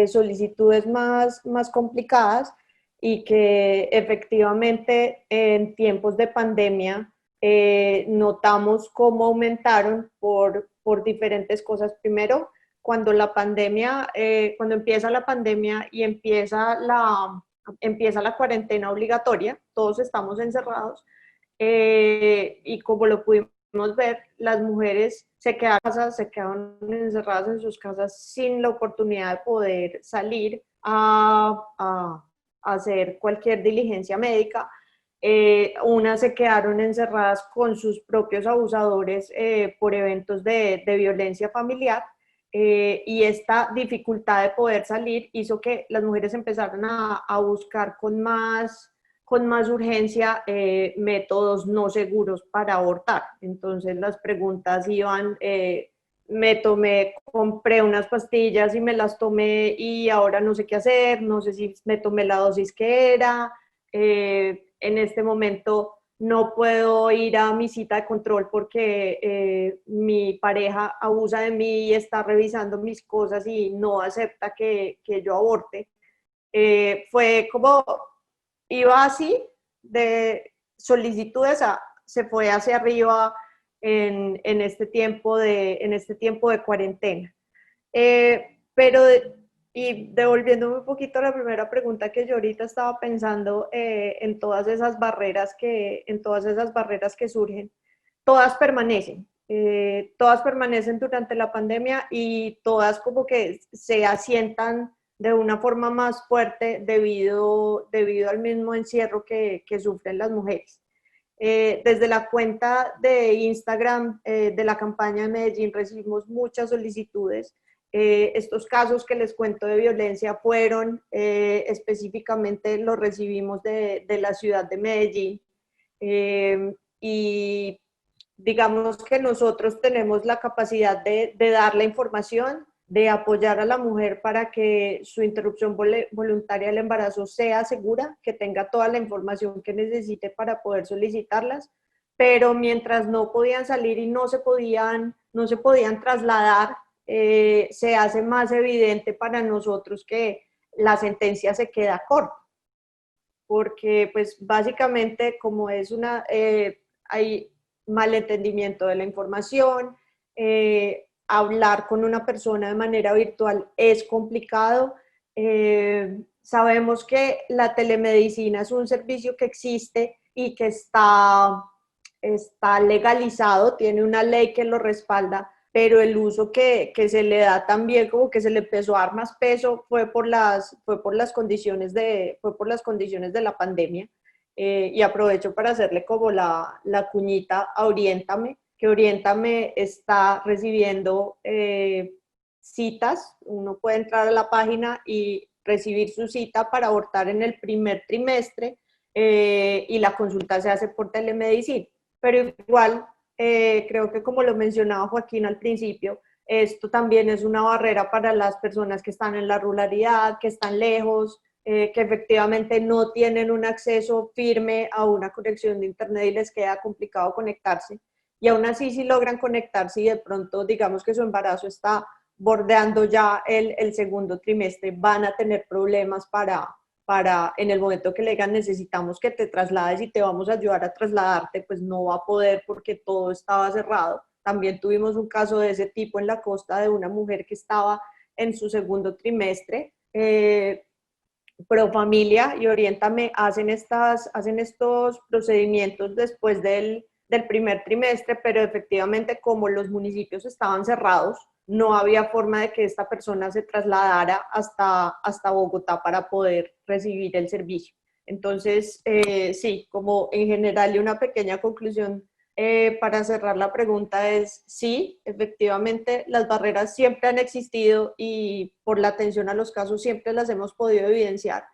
solicitudes más complicadas y que efectivamente en tiempos de pandemia notamos cómo aumentaron por diferentes cosas. Primero, cuando empieza la pandemia y empieza la cuarentena obligatoria, todos estamos encerrados y como lo pudimos ver, las mujeres se quedaron encerradas en sus casas sin la oportunidad de poder salir a hacer cualquier diligencia médica. Unas se quedaron encerradas con sus propios abusadores por eventos de violencia familiar. Y esta dificultad de poder salir hizo que las mujeres empezaran a buscar con más urgencia métodos no seguros para abortar. Entonces las preguntas iban, compré unas pastillas y me las tomé y ahora no sé qué hacer, no sé si me tomé la dosis que era, en este momento no puedo ir a mi cita de control porque mi pareja abusa de mí y está revisando mis cosas y no acepta que yo aborte. Fue como, iba así, de solicitudes, se fue hacia arriba en este tiempo de cuarentena. Y devolviéndome un poquito a la primera pregunta que yo ahorita estaba pensando en todas esas barreras que surgen, todas permanecen durante la pandemia y todas como que se asientan de una forma más fuerte debido al mismo encierro que sufren las mujeres. Desde la cuenta de Instagram de la campaña de Medellín recibimos muchas solicitudes. Estos casos que les cuento de violencia fueron específicamente, los recibimos de la ciudad de Medellín. Y digamos que nosotros tenemos la capacidad de dar la información, de apoyar a la mujer para que su interrupción voluntaria del embarazo sea segura, que tenga toda la información que necesite para poder solicitarlas, pero mientras no podían salir y no se podían trasladar, se hace más evidente para nosotros que la sentencia se queda corta, porque pues básicamente como es hay malentendimiento de la información, hablar con una persona de manera virtual es complicado. Sabemos que la telemedicina es un servicio que existe y que está legalizado, tiene una ley que lo respalda, pero el uso que se le da también, como que se le empezó a dar más peso, fue por las condiciones de la pandemia. Y aprovecho para hacerle como la cuñita a Oriéntame, que Oriéntame está recibiendo citas. Uno puede entrar a la página y recibir su cita para abortar en el primer trimestre, y la consulta se hace por telemedicina. Pero igual, creo que como lo mencionaba Joaquín al principio, esto también es una barrera para las personas que están en la ruralidad, que están lejos, que efectivamente no tienen un acceso firme a una conexión de internet y les queda complicado conectarse. Y aún así, si logran conectarse y de pronto digamos que su embarazo está bordeando ya el segundo trimestre, van a tener problemas para en el momento que le digan necesitamos que te traslades y te vamos a ayudar a trasladarte, pues no va a poder porque todo estaba cerrado. También tuvimos un caso de ese tipo en la costa de una mujer que estaba en su segundo trimestre. Profamilia y Oriéntame hacen estos procedimientos después del primer trimestre, pero efectivamente como los municipios estaban cerrados, no había forma de que esta persona se trasladara hasta Bogotá para poder recibir el servicio. Entonces, sí, como en general y una pequeña conclusión para cerrar la pregunta es sí, efectivamente las barreras siempre han existido y por la atención a los casos siempre las hemos podido evidenciar,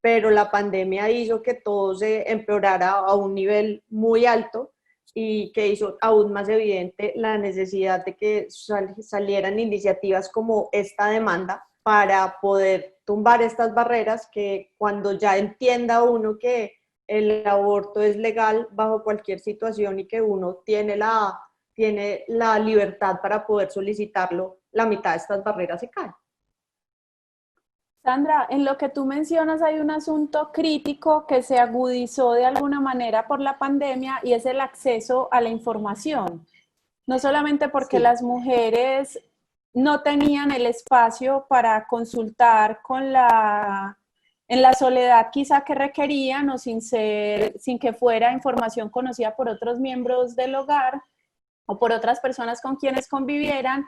pero la pandemia hizo que todo se empeorara a un nivel muy alto y que hizo aún más evidente la necesidad de que salieran iniciativas como esta demanda para poder tumbar estas barreras, que cuando ya entienda uno que el aborto es legal bajo cualquier situación y que uno tiene la libertad para poder solicitarlo, la mitad de estas barreras se caen. Sandra, en lo que tú mencionas hay un asunto crítico que se agudizó de alguna manera por la pandemia y es el acceso a la información. No solamente porque Sí. las mujeres no tenían el espacio para consultar en la soledad quizá que requerían o sin que fuera información conocida por otros miembros del hogar o por otras personas con quienes convivieran,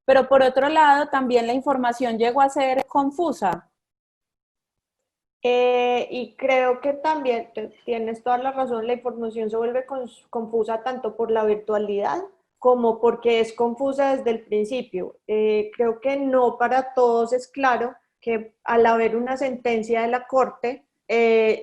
pero por otro lado también la información llegó a ser confusa. Y creo que también tienes toda la razón, la información se vuelve confusa tanto por la virtualidad como porque es confusa desde el principio. Creo que no para todos es claro que al haber una sentencia de la Corte,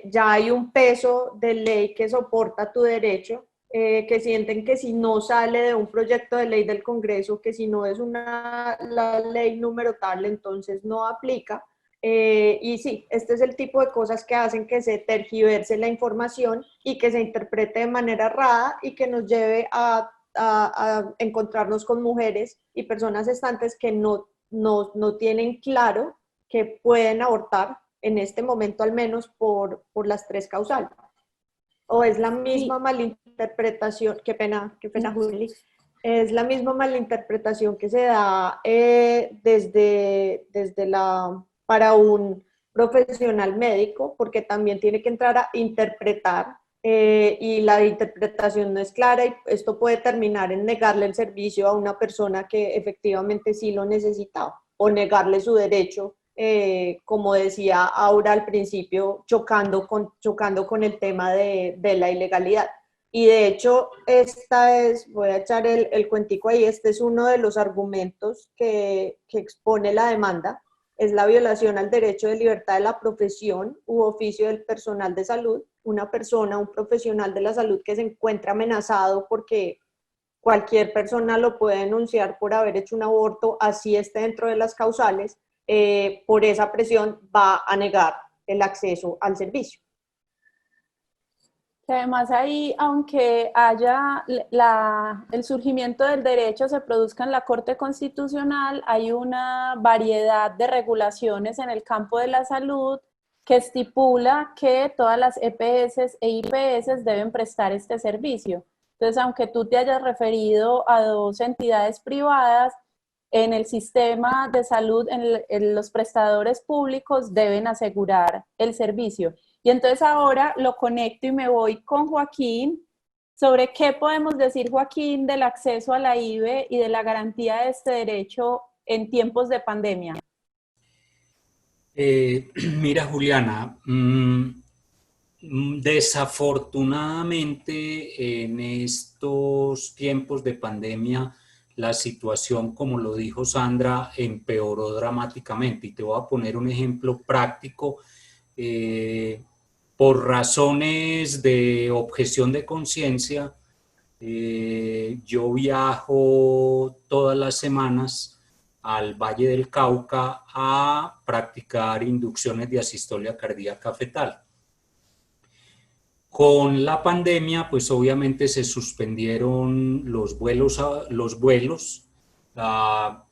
ya hay un peso de ley que soporta tu derecho, que sienten que si no sale de un proyecto de ley del Congreso, que si no es la ley número tal, entonces no aplica. Y sí, este es el tipo de cosas que hacen que se tergiverse la información y que se interprete de manera errada y que nos lleve a encontrarnos con mujeres y personas gestantes que no tienen claro que pueden abortar en este momento al menos por las tres causales. O es la misma malinterpretación, qué pena Juli, es la misma malinterpretación que se da para un profesional médico, porque también tiene que entrar a interpretar, y la interpretación no es clara y esto puede terminar en negarle el servicio a una persona que efectivamente sí lo necesitaba o negarle su derecho, como decía Aura al principio, chocando con el tema de la ilegalidad. Y de hecho, voy a echar el cuentico ahí, este es uno de los argumentos que expone la demanda, es la violación al derecho de libertad de la profesión u oficio del personal de salud. Una persona, un profesional de la salud que se encuentra amenazado porque cualquier persona lo puede denunciar por haber hecho un aborto, así esté dentro de las causales, por esa presión va a negar el acceso al servicio. Además ahí, aunque haya el surgimiento del derecho se produzca en la Corte Constitucional, hay una variedad de regulaciones en el campo de la salud que estipula que todas las EPS e IPS deben prestar este servicio. Entonces, aunque tú te hayas referido a dos entidades privadas, en el sistema de salud, en los prestadores públicos deben asegurar el servicio. Y entonces ahora lo conecto y me voy con Joaquín sobre qué podemos decir, Joaquín, del acceso a la IVE y de la garantía de este derecho en tiempos de pandemia. Mira, Juliana, desafortunadamente en estos tiempos de pandemia la situación, como lo dijo Sandra, empeoró dramáticamente. Y te voy a poner un ejemplo práctico. Por razones de objeción de conciencia, yo viajo todas las semanas al Valle del Cauca a practicar inducciones de asistolia cardíaca fetal. Con la pandemia, pues obviamente se suspendieron los vuelos,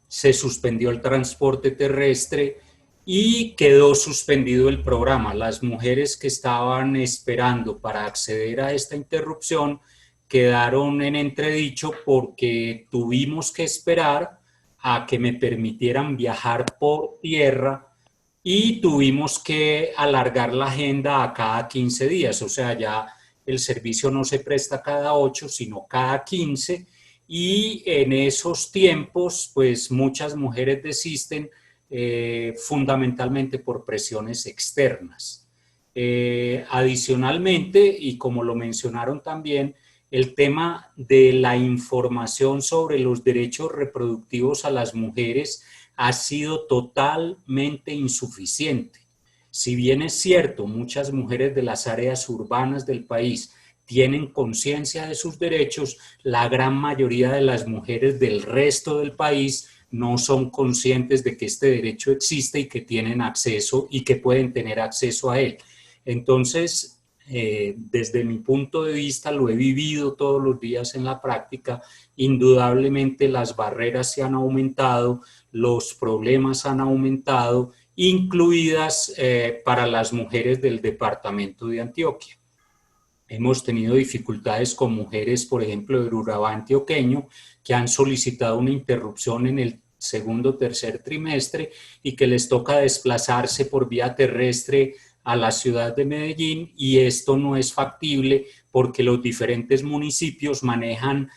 se suspendió el transporte terrestre y quedó suspendido el programa. Las mujeres que estaban esperando para acceder a esta interrupción quedaron en entredicho porque tuvimos que esperar a que me permitieran viajar por tierra y tuvimos que alargar la agenda a cada 15 días, o sea, ya el servicio no se presta cada 8, sino cada 15, y en esos tiempos, pues muchas mujeres desisten fundamentalmente por presiones externas. Adicionalmente, y como lo mencionaron también, el tema de la información sobre los derechos reproductivos a las mujeres ha sido totalmente insuficiente. Si bien es cierto, muchas mujeres de las áreas urbanas del país tienen conciencia de sus derechos, la gran mayoría de las mujeres del resto del país no son conscientes de que este derecho existe y que tienen acceso y que pueden tener acceso a él. Entonces, desde mi punto de vista, lo he vivido todos los días en la práctica, indudablemente las barreras se han aumentado, los problemas han aumentado, incluidas para las mujeres del departamento de Antioquia. Hemos tenido dificultades con mujeres, por ejemplo, del Urabá antioqueño, que han solicitado una interrupción en el segundo o tercer trimestre y que les toca desplazarse por vía terrestre a la ciudad de Medellín, y esto no es factible porque los diferentes municipios manejan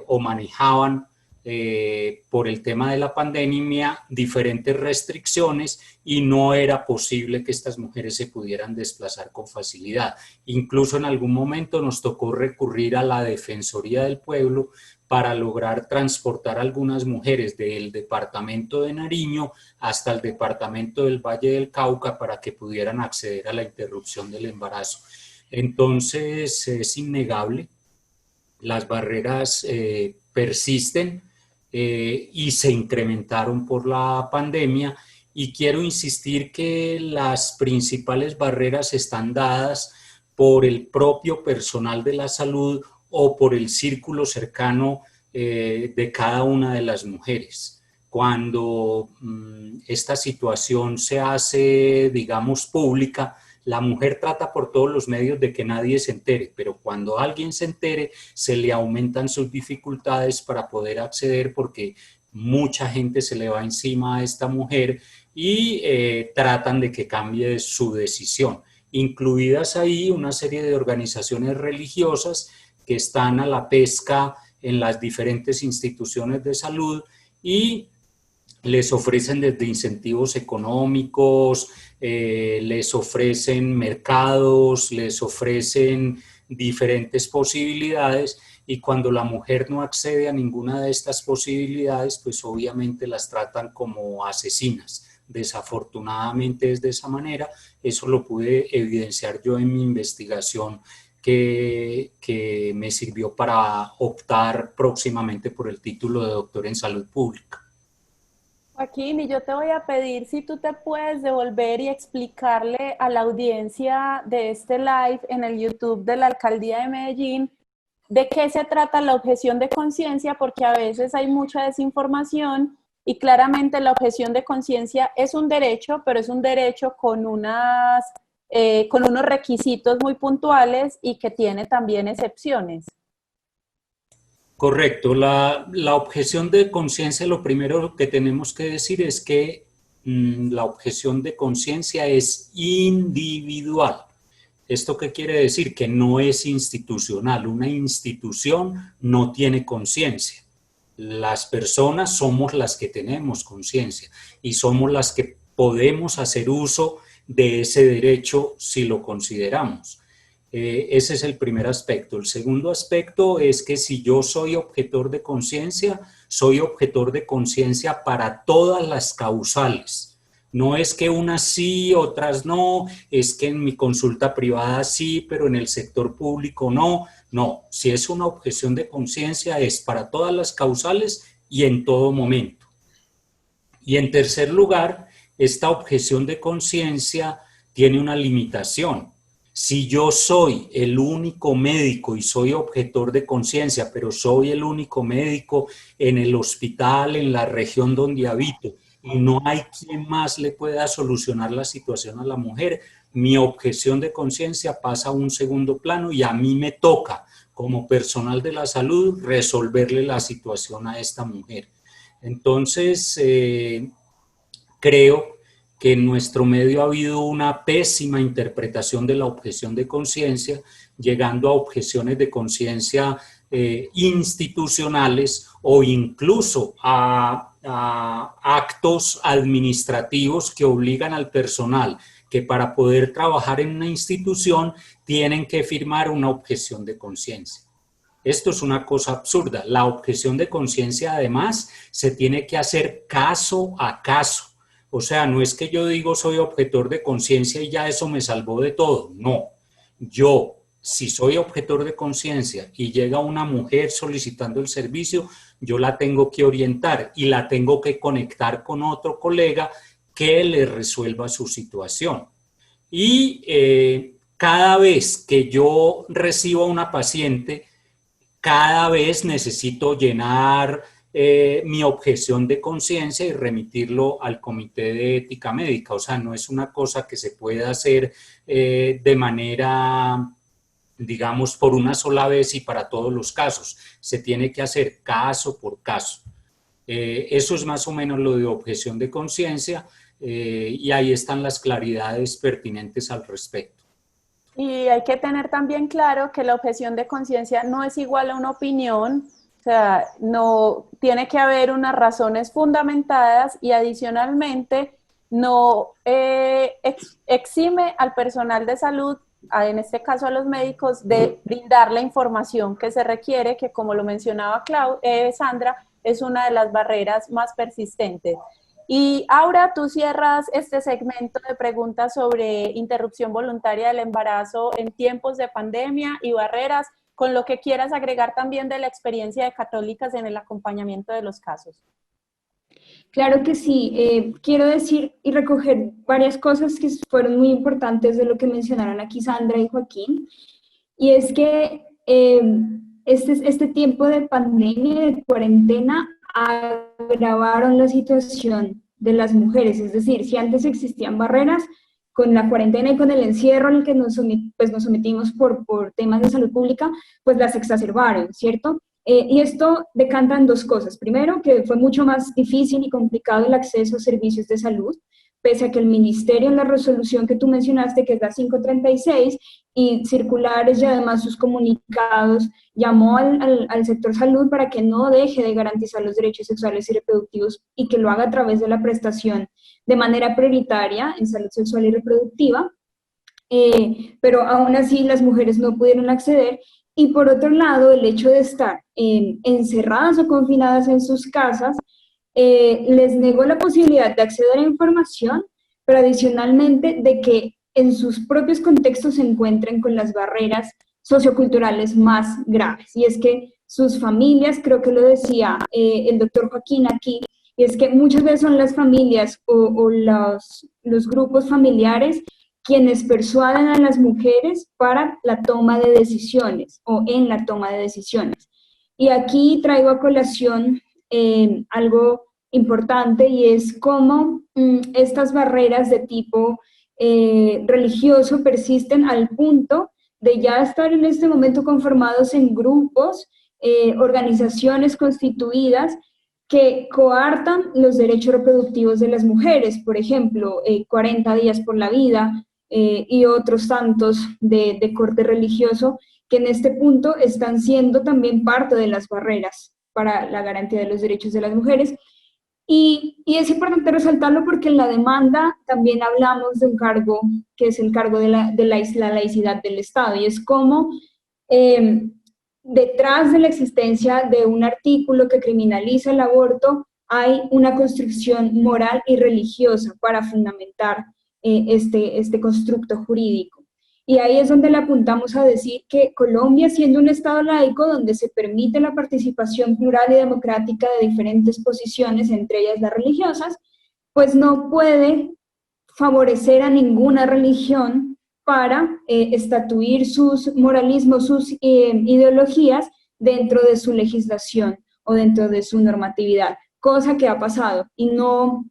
o manejaban por el tema de la pandemia diferentes restricciones y no era posible que estas mujeres se pudieran desplazar con facilidad. Incluso en algún momento nos tocó recurrir a la Defensoría del Pueblo para lograr transportar a algunas mujeres del departamento de Nariño hasta el departamento del Valle del Cauca para que pudieran acceder a la interrupción del embarazo. Entonces es innegable, las barreras persisten y se incrementaron por la pandemia, y quiero insistir que las principales barreras están dadas por el propio personal de la salud o por el círculo cercano de cada una de las mujeres. Cuando esta situación se hace, digamos, pública, la mujer trata por todos los medios de que nadie se entere, pero cuando alguien se entere, se le aumentan sus dificultades para poder acceder porque mucha gente se le va encima a esta mujer y tratan de que cambie su decisión. Incluidas ahí una serie de organizaciones religiosas que están a la pesca en las diferentes instituciones de salud y les ofrecen desde incentivos económicos, les ofrecen mercados, les ofrecen diferentes posibilidades, y cuando la mujer no accede a ninguna de estas posibilidades, pues obviamente las tratan como asesinas, desafortunadamente es de esa manera. Eso lo pude evidenciar yo en mi investigación que me sirvió para optar próximamente por el título de doctor en salud pública. Joaquín, y yo te voy a pedir si tú te puedes devolver y explicarle a la audiencia de este live en el YouTube de la Alcaldía de Medellín de qué se trata la objeción de conciencia, porque a veces hay mucha desinformación y claramente la objeción de conciencia es un derecho, pero es un derecho con unos requisitos muy puntuales y que tiene también excepciones. Correcto. La objeción de conciencia, lo primero que tenemos que decir es que la objeción de conciencia es individual. ¿Esto qué quiere decir? Que no es institucional. Una institución no tiene conciencia. Las personas somos las que tenemos conciencia y somos las que podemos hacer uso de ese derecho si lo consideramos. Ese es el primer aspecto. El segundo aspecto es que si yo soy objetor de conciencia, soy objetor de conciencia para todas las causales. No es que unas sí, otras no, es que en mi consulta privada sí, pero en el sector público no. No, si es una objeción de conciencia es para todas las causales y en todo momento. Y en tercer lugar, esta objeción de conciencia tiene una limitación. Si yo soy el único médico y soy objetor de conciencia, pero soy el único médico en el hospital, en la región donde habito, y no hay quien más le pueda solucionar la situación a la mujer, mi objeción de conciencia pasa a un segundo plano y a mí me toca, como personal de la salud, resolverle la situación a esta mujer. Entonces, creo que en nuestro medio ha habido una pésima interpretación de la objeción de conciencia, llegando a objeciones de conciencia institucionales o incluso a actos administrativos que obligan al personal que para poder trabajar en una institución tienen que firmar una objeción de conciencia. Esto es una cosa absurda. La objeción de conciencia además se tiene que hacer caso a caso. O sea, no es que yo digo soy objetor de conciencia y ya eso me salvó de todo. No, yo, si soy objetor de conciencia y llega una mujer solicitando el servicio, yo la tengo que orientar y la tengo que conectar con otro colega que le resuelva su situación. Y cada vez que yo recibo a una paciente, cada vez necesito llenar mi objeción de conciencia y remitirlo al Comité de Ética Médica. O sea, no es una cosa que se pueda hacer de manera, digamos, por una sola vez y para todos los casos. Se tiene que hacer caso por caso. Eso es más o menos lo de objeción de conciencia y ahí están las claridades pertinentes al respecto. Y hay que tener también claro que la objeción de conciencia no es igual a una opinión. O sea, no tiene que haber unas razones fundamentadas y adicionalmente no exime al personal de salud, en este caso a los médicos, de brindar la información que se requiere, que como lo mencionaba Sandra, es una de las barreras más persistentes. Y Aura, tú cierras este segmento de preguntas sobre interrupción voluntaria del embarazo en tiempos de pandemia y barreras, con lo que quieras agregar también de la experiencia de Católicas en el acompañamiento de los casos. Claro que sí. Quiero decir y recoger varias cosas que fueron muy importantes de lo que mencionaron aquí Sandra y Joaquín. Y es que este tiempo de pandemia y de cuarentena agravaron la situación de las mujeres. Es decir, si antes existían barreras, con la cuarentena y con el encierro en el que nos sometimos por temas de salud pública, pues las exacerbaron, ¿cierto? Y esto decanta en dos cosas. Primero, que fue mucho más difícil y complicado el acceso a servicios de salud, pese a que el ministerio en la resolución que tú mencionaste, que es la 536, y circulares y además sus comunicados, llamó al sector salud para que no deje de garantizar los derechos sexuales y reproductivos y que lo haga a través de la prestación de manera prioritaria en salud sexual y reproductiva, pero aún así las mujeres no pudieron acceder. Y por otro lado, el hecho de estar encerradas o confinadas en sus casas les negó la posibilidad de acceder a la información, pero adicionalmente de que en sus propios contextos se encuentren con las barreras socioculturales más graves. Y es que sus familias, creo que lo decía el doctor Joaquín aquí, y es que muchas veces son las familias o los grupos familiares quienes persuaden a las mujeres para la toma de decisiones o en la toma de decisiones. Y aquí traigo a colación algo importante y es cómo estas barreras de tipo religioso persisten al punto de ya estar en este momento conformados en grupos, organizaciones constituidas que coartan los derechos reproductivos de las mujeres, por ejemplo, 40 días por la vida y otros tantos de corte religioso, que en este punto están siendo también parte de las barreras para la garantía de los derechos de las mujeres. Y es importante resaltarlo porque en la demanda también hablamos de un cargo que es el cargo de la laicidad del Estado, y es como detrás de la existencia de un artículo que criminaliza el aborto hay una construcción moral y religiosa para fundamentar este constructo jurídico. Y ahí es donde le apuntamos a decir que Colombia, siendo un Estado laico donde se permite la participación plural y democrática de diferentes posiciones, entre ellas las religiosas, pues no puede favorecer a ninguna religión para estatuir sus moralismos, sus ideologías dentro de su legislación o dentro de su normatividad, cosa que ha pasado y no,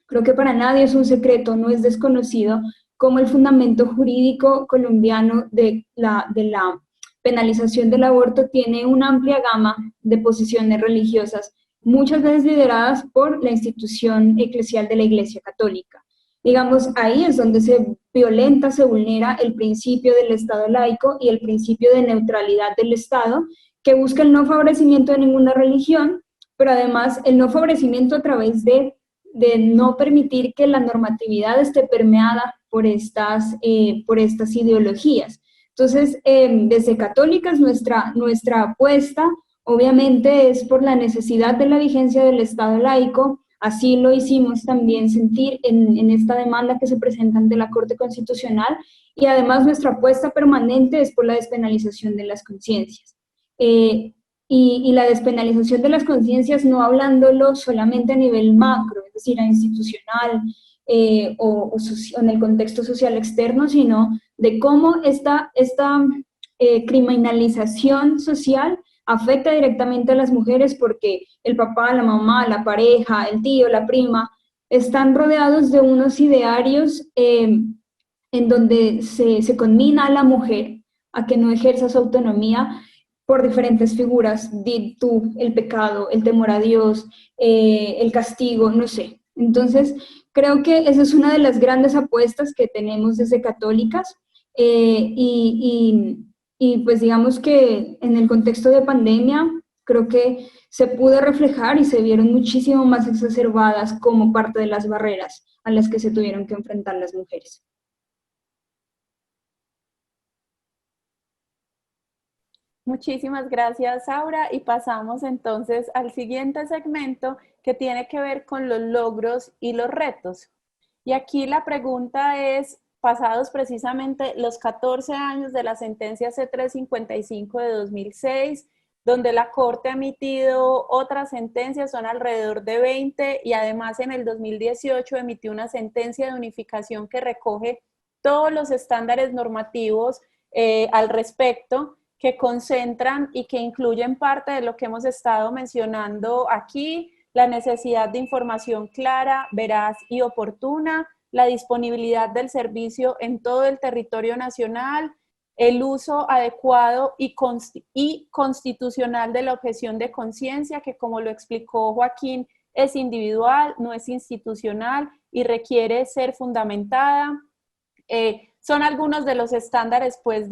creo que para nadie es un secreto, no es desconocido, como el fundamento jurídico colombiano de la penalización del aborto tiene una amplia gama de posiciones religiosas, muchas veces lideradas por la institución eclesial de la Iglesia Católica. Digamos, ahí es donde se violenta, se vulnera el principio del Estado laico y el principio de neutralidad del Estado, que busca el no favorecimiento de ninguna religión, pero además el no favorecimiento a través de no permitir que la normatividad esté permeada por estas ideologías. Entonces, desde Católicas, nuestra apuesta obviamente es por la necesidad de la vigencia del Estado laico. Así lo hicimos también sentir en esta demanda que se presenta ante la Corte Constitucional, y además nuestra apuesta permanente es por la despenalización de las conciencias. Y la despenalización de las conciencias no hablándolo solamente a nivel macro, es decir, a institucional o en el contexto social externo, sino de cómo esta criminalización social afecta directamente a las mujeres, porque el papá, la mamá, la pareja, el tío, la prima, están rodeados de unos idearios en donde se conmina a la mujer a que no ejerza su autonomía por diferentes figuras, di tú, el pecado, el temor a Dios, el castigo, no sé. Entonces, creo que esa es una de las grandes apuestas que tenemos desde Católicas, y pues digamos que en el contexto de pandemia creo que se pudo reflejar y se vieron muchísimo más exacerbadas como parte de las barreras a las que se tuvieron que enfrentar las mujeres. Muchísimas gracias, Aura, y pasamos entonces al siguiente segmento que tiene que ver con los logros y los retos. Y aquí la pregunta es, pasados precisamente los 14 años de la sentencia C355 de 2006, donde la Corte ha emitido otras sentencias, son alrededor de 20, y además en el 2018 emitió una sentencia de unificación que recoge todos los estándares normativos al respecto, que concentran y que incluyen parte de lo que hemos estado mencionando aquí: la necesidad de información clara, veraz y oportuna, la disponibilidad del servicio en todo el territorio nacional, el uso adecuado y constitucional de la objeción de conciencia, que como lo explicó Joaquín, es individual, no es institucional y requiere ser fundamentada. Son algunos de los estándares pues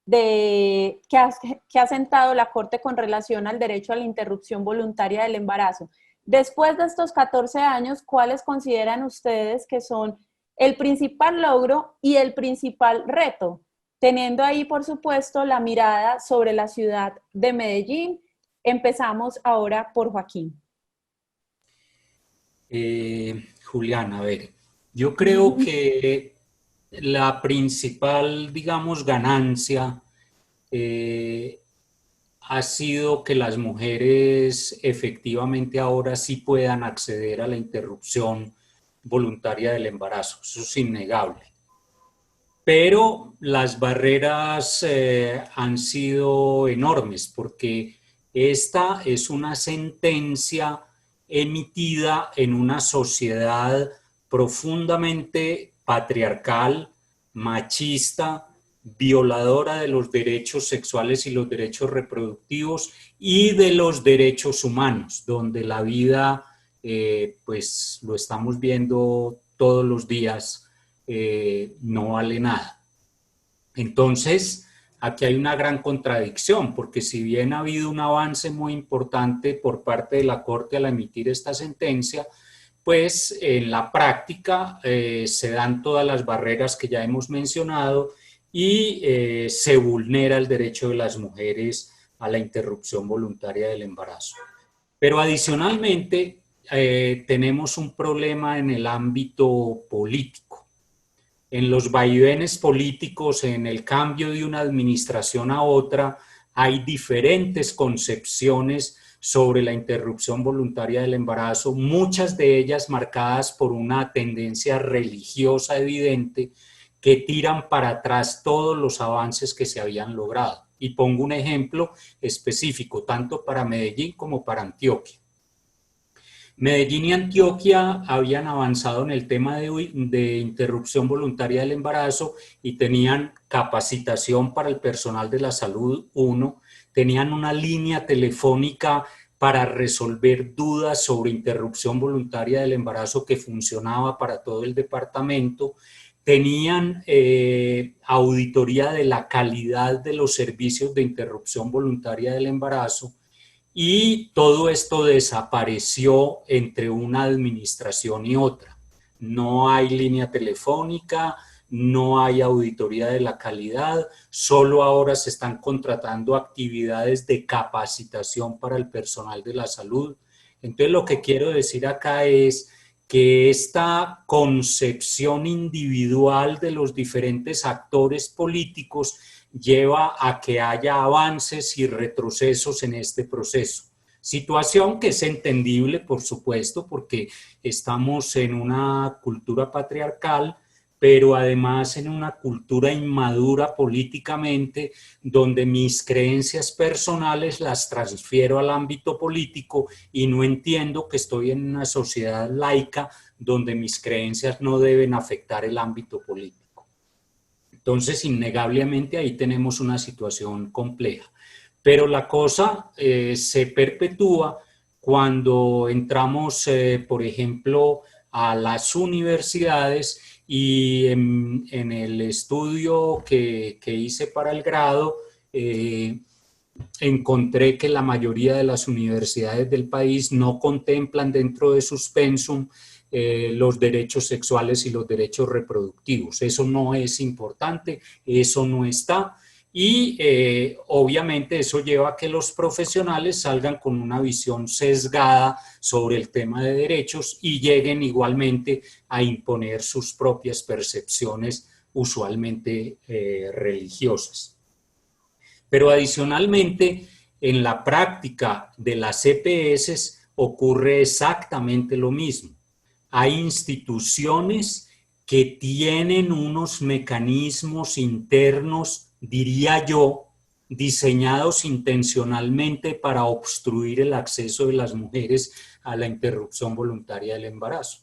que ha sentado la Corte con relación al derecho a la interrupción voluntaria del embarazo. Después de estos 14 años, ¿cuáles consideran ustedes que son el principal logro y el principal reto? Teniendo ahí, por supuesto, la mirada sobre la ciudad de Medellín. Empezamos ahora por Joaquín. Juliana, a ver, yo creo que la principal, digamos, ganancia ha sido que las mujeres efectivamente ahora sí puedan acceder a la interrupción voluntaria del embarazo. Eso es innegable. Pero las barreras han sido enormes porque esta es una sentencia emitida en una sociedad profundamente patriarcal, machista, violadora de los derechos sexuales y los derechos reproductivos y de los derechos humanos, donde la vida, pues lo estamos viendo todos los días, no vale nada. Entonces, aquí hay una gran contradicción, porque si bien ha habido un avance muy importante por parte de la Corte al emitir esta sentencia, pues en la práctica se dan todas las barreras que ya hemos mencionado y se vulnera el derecho de las mujeres a la interrupción voluntaria del embarazo. Pero adicionalmente tenemos un problema en el ámbito político. En los vaivenes políticos, en el cambio de una administración a otra, hay diferentes concepciones sobre la interrupción voluntaria del embarazo, muchas de ellas marcadas por una tendencia religiosa evidente que tiran para atrás todos los avances que se habían logrado. Y pongo un ejemplo específico, tanto para Medellín como para Antioquia. Medellín y Antioquia habían avanzado en el tema de interrupción voluntaria del embarazo y tenían capacitación para el personal de la salud 1, tenían una línea telefónica para resolver dudas sobre interrupción voluntaria del embarazo que funcionaba para todo el departamento, tenían auditoría de la calidad de los servicios de interrupción voluntaria del embarazo, y todo esto desapareció entre una administración y otra. No hay línea telefónica, no hay auditoría de la calidad, solo ahora se están contratando actividades de capacitación para el personal de la salud. Entonces, lo que quiero decir acá es que esta concepción individual de los diferentes actores políticos lleva a que haya avances y retrocesos en este proceso. Situación que es entendible, por supuesto, porque estamos en una cultura patriarcal, pero además en una cultura inmadura políticamente, donde mis creencias personales las transfiero al ámbito político y no entiendo que estoy en una sociedad laica donde mis creencias no deben afectar el ámbito político. Entonces, innegablemente ahí tenemos una situación compleja. Pero la cosa se perpetúa cuando entramos, por ejemplo, a las universidades y en el estudio que hice para el grado, encontré que la mayoría de las universidades del país no contemplan dentro de sus pensum los derechos sexuales y los derechos reproductivos. Eso no es importante, eso no está. Y obviamente eso lleva a que los profesionales salgan con una visión sesgada sobre el tema de derechos y lleguen igualmente a imponer sus propias percepciones usualmente religiosas. Pero adicionalmente, en la práctica de las EPS ocurre exactamente lo mismo. Hay instituciones que tienen unos mecanismos internos, diría yo, diseñados intencionalmente para obstruir el acceso de las mujeres a la interrupción voluntaria del embarazo.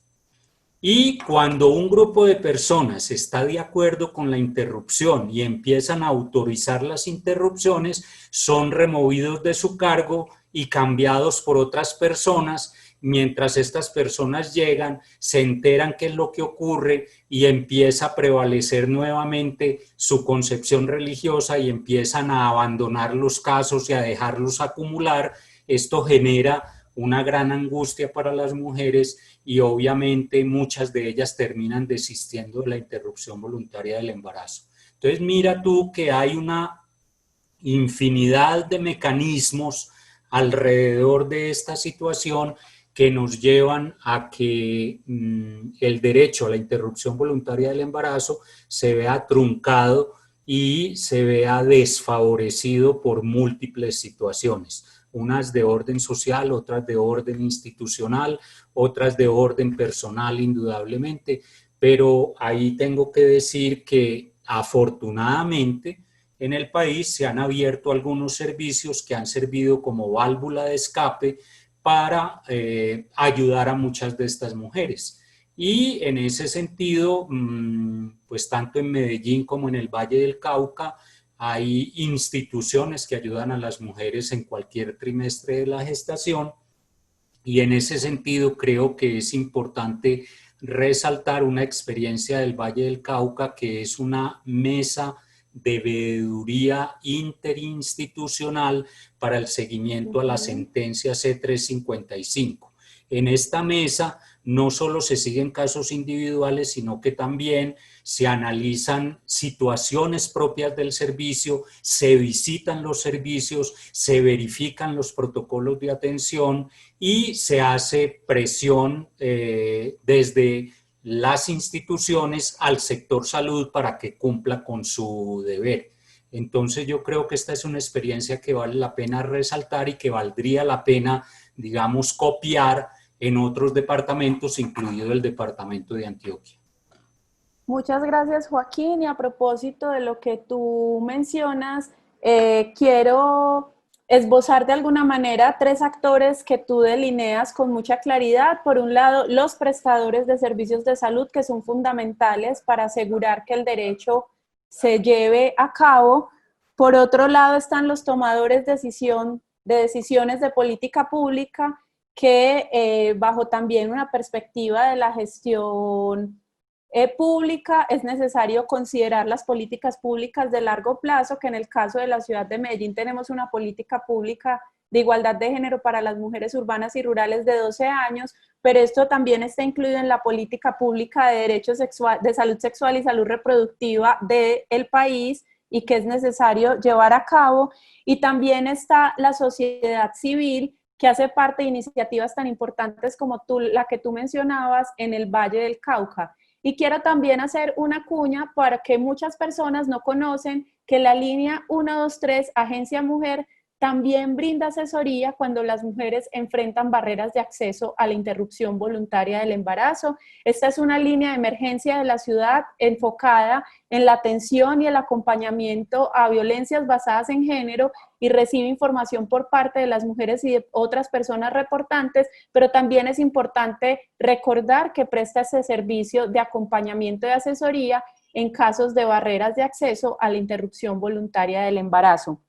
Y cuando un grupo de personas está de acuerdo con la interrupción y empiezan a autorizar las interrupciones, son removidos de su cargo y cambiados por otras personas. Mientras estas personas llegan, se enteran qué es lo que ocurre y empieza a prevalecer nuevamente su concepción religiosa y empiezan a abandonar los casos y a dejarlos acumular. Esto genera una gran angustia para las mujeres y obviamente muchas de ellas terminan desistiendo de la interrupción voluntaria del embarazo. Entonces mira tú que hay una infinidad de mecanismos alrededor de esta situación que nos llevan a que el derecho a la interrupción voluntaria del embarazo se vea truncado y se vea desfavorecido por múltiples situaciones, unas de orden social, otras de orden institucional, otras de orden personal indudablemente, pero ahí tengo que decir que afortunadamente en el país se han abierto algunos servicios que han servido como válvula de escape para ayudar a muchas de estas mujeres. Y en ese sentido, pues tanto en Medellín como en el Valle del Cauca, hay instituciones que ayudan a las mujeres en cualquier trimestre de la gestación, y en ese sentido creo que es importante resaltar una experiencia del Valle del Cauca, que es una mesa de veeduría interinstitucional para el seguimiento a la sentencia C-355. En esta mesa no solo se siguen casos individuales, sino que también se analizan situaciones propias del servicio, se visitan los servicios, se verifican los protocolos de atención y se hace presión desde las instituciones al sector salud para que cumpla con su deber. Entonces yo creo que esta es una experiencia que vale la pena resaltar y que valdría la pena, digamos, copiar en otros departamentos, incluido el departamento de Antioquia. Muchas gracias, Joaquín. Y a propósito de lo que tú mencionas, quiero esbozar de alguna manera 3 actores que tú delineas con mucha claridad. Por un lado, los prestadores de servicios de salud, que son fundamentales para asegurar que el derecho se lleve a cabo. Por otro lado, están los tomadores de decisiones de política pública, que bajo también una perspectiva de la gestión pública es necesario considerar las políticas públicas de largo plazo, que en el caso de la ciudad de Medellín tenemos una política pública de igualdad de género para las mujeres urbanas y rurales de 12 años, pero esto también está incluido en la política pública de derechos de salud sexual y salud reproductiva del país, y que es necesario llevar a cabo. Y también está la sociedad civil, que hace parte de iniciativas tan importantes como la que tú mencionabas en el Valle del Cauca. Y quiero también hacer una cuña para que muchas personas no conocen que la línea 123 Agencia Mujer también brinda asesoría cuando las mujeres enfrentan barreras de acceso a la interrupción voluntaria del embarazo. Esta es una línea de emergencia de la ciudad enfocada en la atención y el acompañamiento a violencias basadas en género, y recibe información por parte de las mujeres y de otras personas reportantes, pero también es importante recordar que presta ese servicio de acompañamiento y asesoría en casos de barreras de acceso a la interrupción voluntaria del embarazo.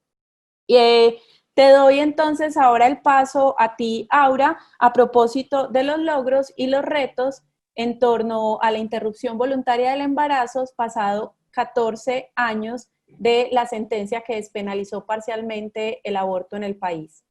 Te doy entonces ahora el paso a ti, Aura, a propósito de los logros y los retos en torno a la interrupción voluntaria del embarazo, pasado 14 años de la sentencia que despenalizó parcialmente el aborto en el país.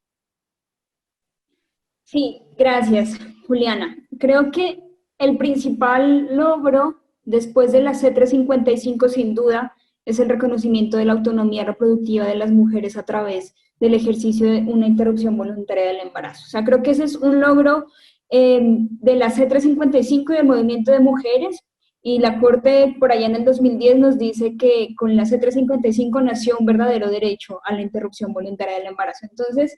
Sí, gracias, Juliana. Creo que el principal logro después de la C-355, sin duda, es el reconocimiento de la autonomía reproductiva de las mujeres a través del ejercicio de una interrupción voluntaria del embarazo. O sea, creo que ese es un logro de la C-355 y del movimiento de mujeres, y la Corte por allá en el 2010 nos dice que con la C-355 nació un verdadero derecho a la interrupción voluntaria del embarazo. Entonces,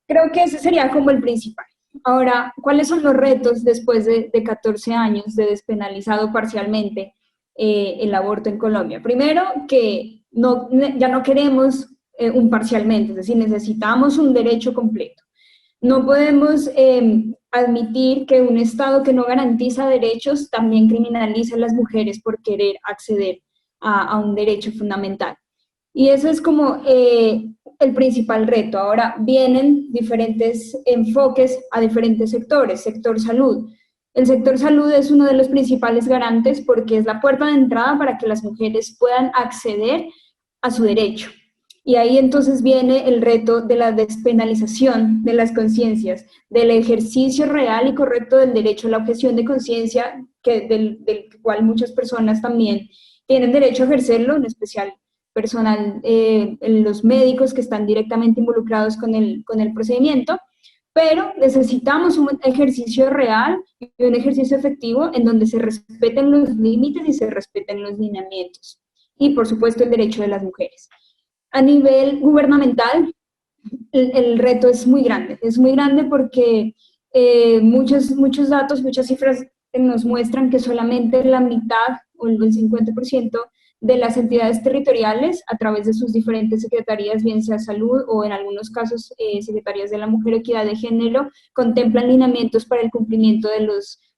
creo que ese sería como el principal. Ahora, ¿cuáles son los retos después de 14 años de despenalizado parcialmente el aborto en Colombia? Primero, que ya no queremos un parcialmente, es decir, necesitamos un derecho completo. No podemos admitir que un Estado que no garantiza derechos también criminalice a las mujeres por querer acceder a un derecho fundamental. Y eso es como el principal reto. Ahora vienen diferentes enfoques a diferentes sectores. Sector salud. El sector salud es uno de los principales garantes porque es la puerta de entrada para que las mujeres puedan acceder a su derecho. Y ahí entonces viene el reto de la despenalización de las conciencias, del ejercicio real y correcto del derecho a la objeción de conciencia, del cual muchas personas también tienen derecho a ejercerlo, en especial personal, los médicos que están directamente involucrados con el procedimiento, pero necesitamos un ejercicio real y un ejercicio efectivo en donde se respeten los límites y se respeten los lineamientos. Y, por supuesto, el derecho de las mujeres. A nivel gubernamental, el reto es muy grande porque muchos datos, muchas cifras nos muestran que solamente la mitad o el 50% de las entidades territoriales, a través de sus diferentes secretarías, bien sea salud o en algunos casos secretarías de la mujer, equidad de género, contemplan lineamientos para el cumplimiento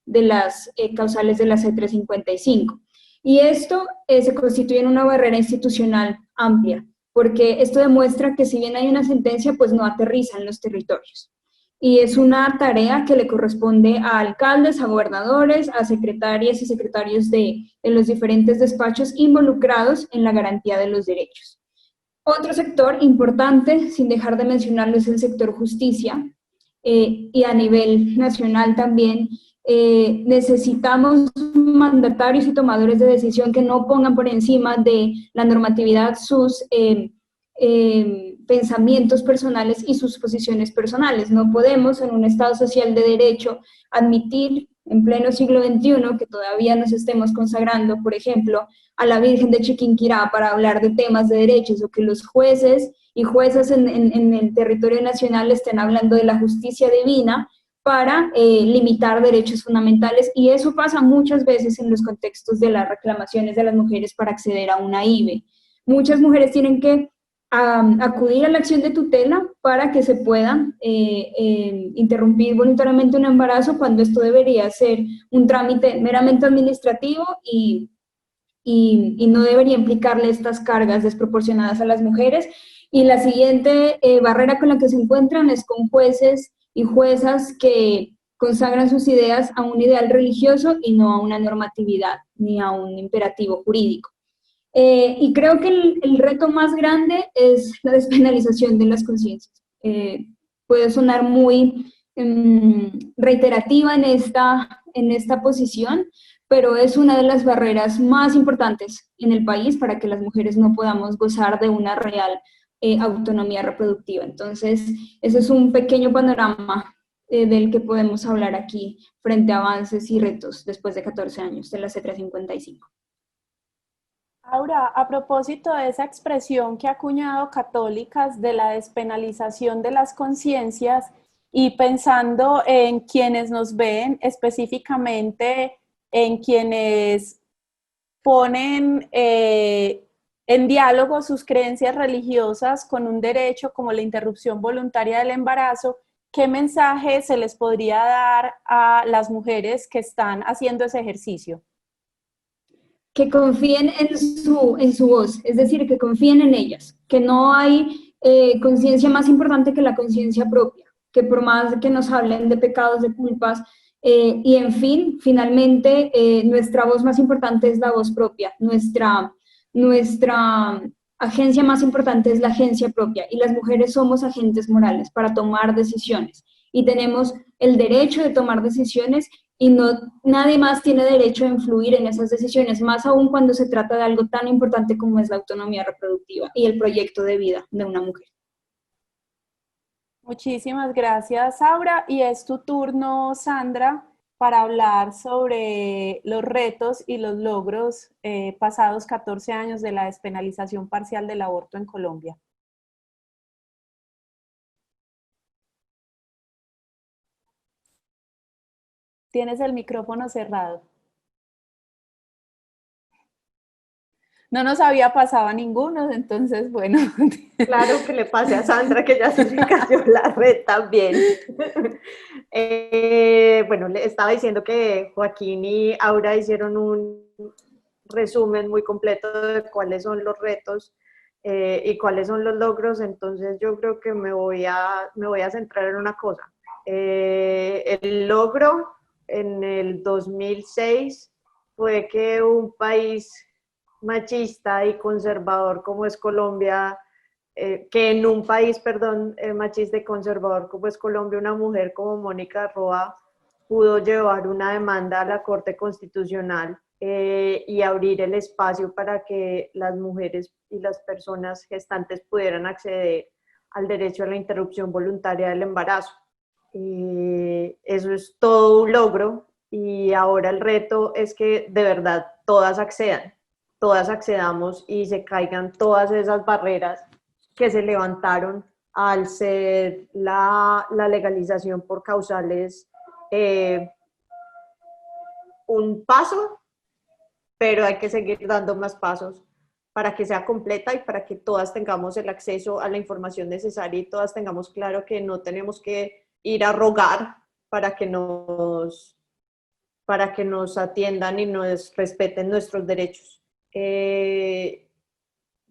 de las causales de la C355. Y esto se constituye en una barrera institucional amplia, porque esto demuestra que si bien hay una sentencia, pues no aterriza en los territorios. Y es una tarea que le corresponde a alcaldes, a gobernadores, a secretarias y secretarios de los diferentes despachos involucrados en la garantía de los derechos. Otro sector importante, sin dejar de mencionarlo, es el sector justicia, y a nivel nacional también. Necesitamos mandatarios y tomadores de decisión que no pongan por encima de la normatividad sus pensamientos personales y sus posiciones personales. No podemos en un Estado social de derecho admitir en pleno siglo XXI que todavía nos estemos consagrando, por ejemplo, a la Virgen de Chiquinquirá para hablar de temas de derechos, o que los jueces y juezas en el territorio nacional estén hablando de la justicia divina para limitar derechos fundamentales, y eso pasa muchas veces en los contextos de las reclamaciones de las mujeres para acceder a una IVE. Muchas mujeres tienen que acudir a la acción de tutela para que se pueda interrumpir voluntariamente un embarazo, cuando esto debería ser un trámite meramente administrativo y no debería implicarle estas cargas desproporcionadas a las mujeres. Y la siguiente barrera con la que se encuentran es con jueces y juezas que consagran sus ideas a un ideal religioso y no a una normatividad ni a un imperativo jurídico. Y creo que el reto más grande es la despenalización de las conciencias. Puede sonar muy reiterativa en esta posición, pero es una de las barreras más importantes en el país para que las mujeres no podamos gozar de una real autonomía reproductiva. Entonces, ese es un pequeño panorama del que podemos hablar aquí frente a avances y retos después de 14 años de la C355. Aura, a propósito de esa expresión que ha acuñado Católicas de la despenalización de las conciencias, y pensando en quienes nos ven, específicamente en quienes ponen en diálogo sus creencias religiosas con un derecho como la interrupción voluntaria del embarazo, ¿qué mensaje se les podría dar a las mujeres que están haciendo ese ejercicio? Que confíen en su voz, es decir, que confíen en ellas, que no hay conciencia más importante que la conciencia propia, que por más que nos hablen de pecados, de culpas, y en fin, finalmente nuestra voz más importante es la voz propia, nuestra agencia más importante es la agencia propia, y las mujeres somos agentes morales para tomar decisiones, y tenemos el derecho de tomar decisiones, y nadie más tiene derecho a influir en esas decisiones, más aún cuando se trata de algo tan importante como es la autonomía reproductiva y el proyecto de vida de una mujer. Muchísimas gracias, Aura. Y es tu turno, Sandra, para hablar sobre los retos y los logros pasados 14 años de la despenalización parcial del aborto en Colombia. Tienes el micrófono cerrado. No nos había pasado a ninguno, entonces, bueno. Claro que le pase a Sandra, que ya se le cayó la red también. Bueno, le estaba diciendo que Joaquín y Aura hicieron un resumen muy completo de cuáles son los retos y cuáles son los logros, entonces yo creo que me voy a centrar en una cosa. El logro en el 2006 fue que un país machista y conservador como es Colombia, que en un país, perdón, machista y conservador como es Colombia, una mujer como Mónica Roa pudo llevar una demanda a la Corte Constitucional y abrir el espacio para que las mujeres y las personas gestantes pudieran acceder al derecho a la interrupción voluntaria del embarazo. Eso es todo un logro y ahora el reto es que de verdad todas accedamos y se caigan todas esas barreras que se levantaron al ser la legalización por causales un paso, pero hay que seguir dando más pasos para que sea completa y para que todas tengamos el acceso a la información necesaria y todas tengamos claro que no tenemos que ir a rogar para que nos atiendan y nos respeten nuestros derechos.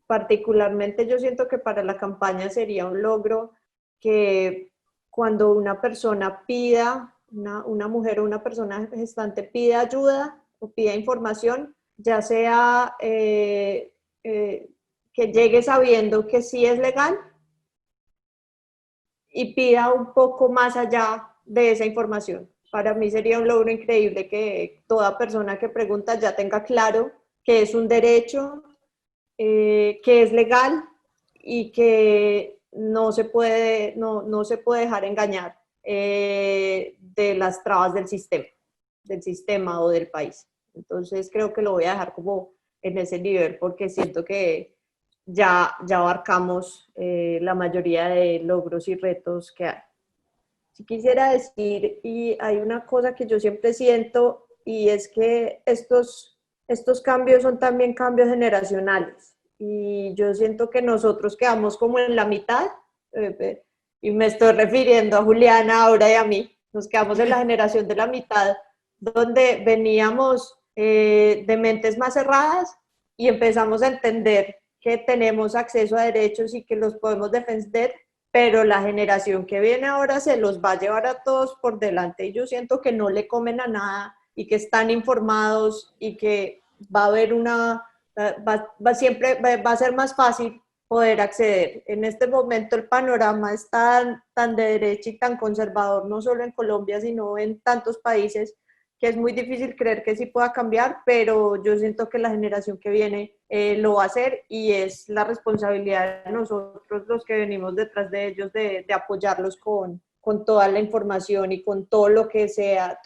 Particularmente yo siento que para la campaña sería un logro que cuando una persona pida, una mujer o una persona gestante pida ayuda o pida información, ya sea que llegue sabiendo que sí es legal y pida un poco más allá de esa información. Para mí sería un logro increíble que toda persona que pregunta ya tenga claro que es un derecho, que es legal y que no se puede dejar engañar de las trabas del sistema o del país. Entonces creo que lo voy a dejar como en ese nivel porque siento que ya abarcamos la mayoría de logros y retos que hay. Si quisiera decir, y hay una cosa que yo siempre siento, y es que estos cambios son también cambios generacionales. Y yo siento que nosotros quedamos como en la mitad, y me estoy refiriendo a Juliana, Aura y a mí, nos quedamos en la generación de la mitad, donde veníamos de mentes más cerradas y empezamos a entender que tenemos acceso a derechos y que los podemos defender, pero la generación que viene ahora se los va a llevar a todos por delante y yo siento que no le comen a nada y que están informados y que va a haber siempre va a ser más fácil poder acceder. En este momento el panorama es tan de derecha y tan conservador, no solo en Colombia, sino en tantos países, que es muy difícil creer que sí pueda cambiar, pero yo siento que la generación que viene lo va a hacer y es la responsabilidad de nosotros, los que venimos detrás de ellos, de apoyarlos con toda la información y con todo lo que sea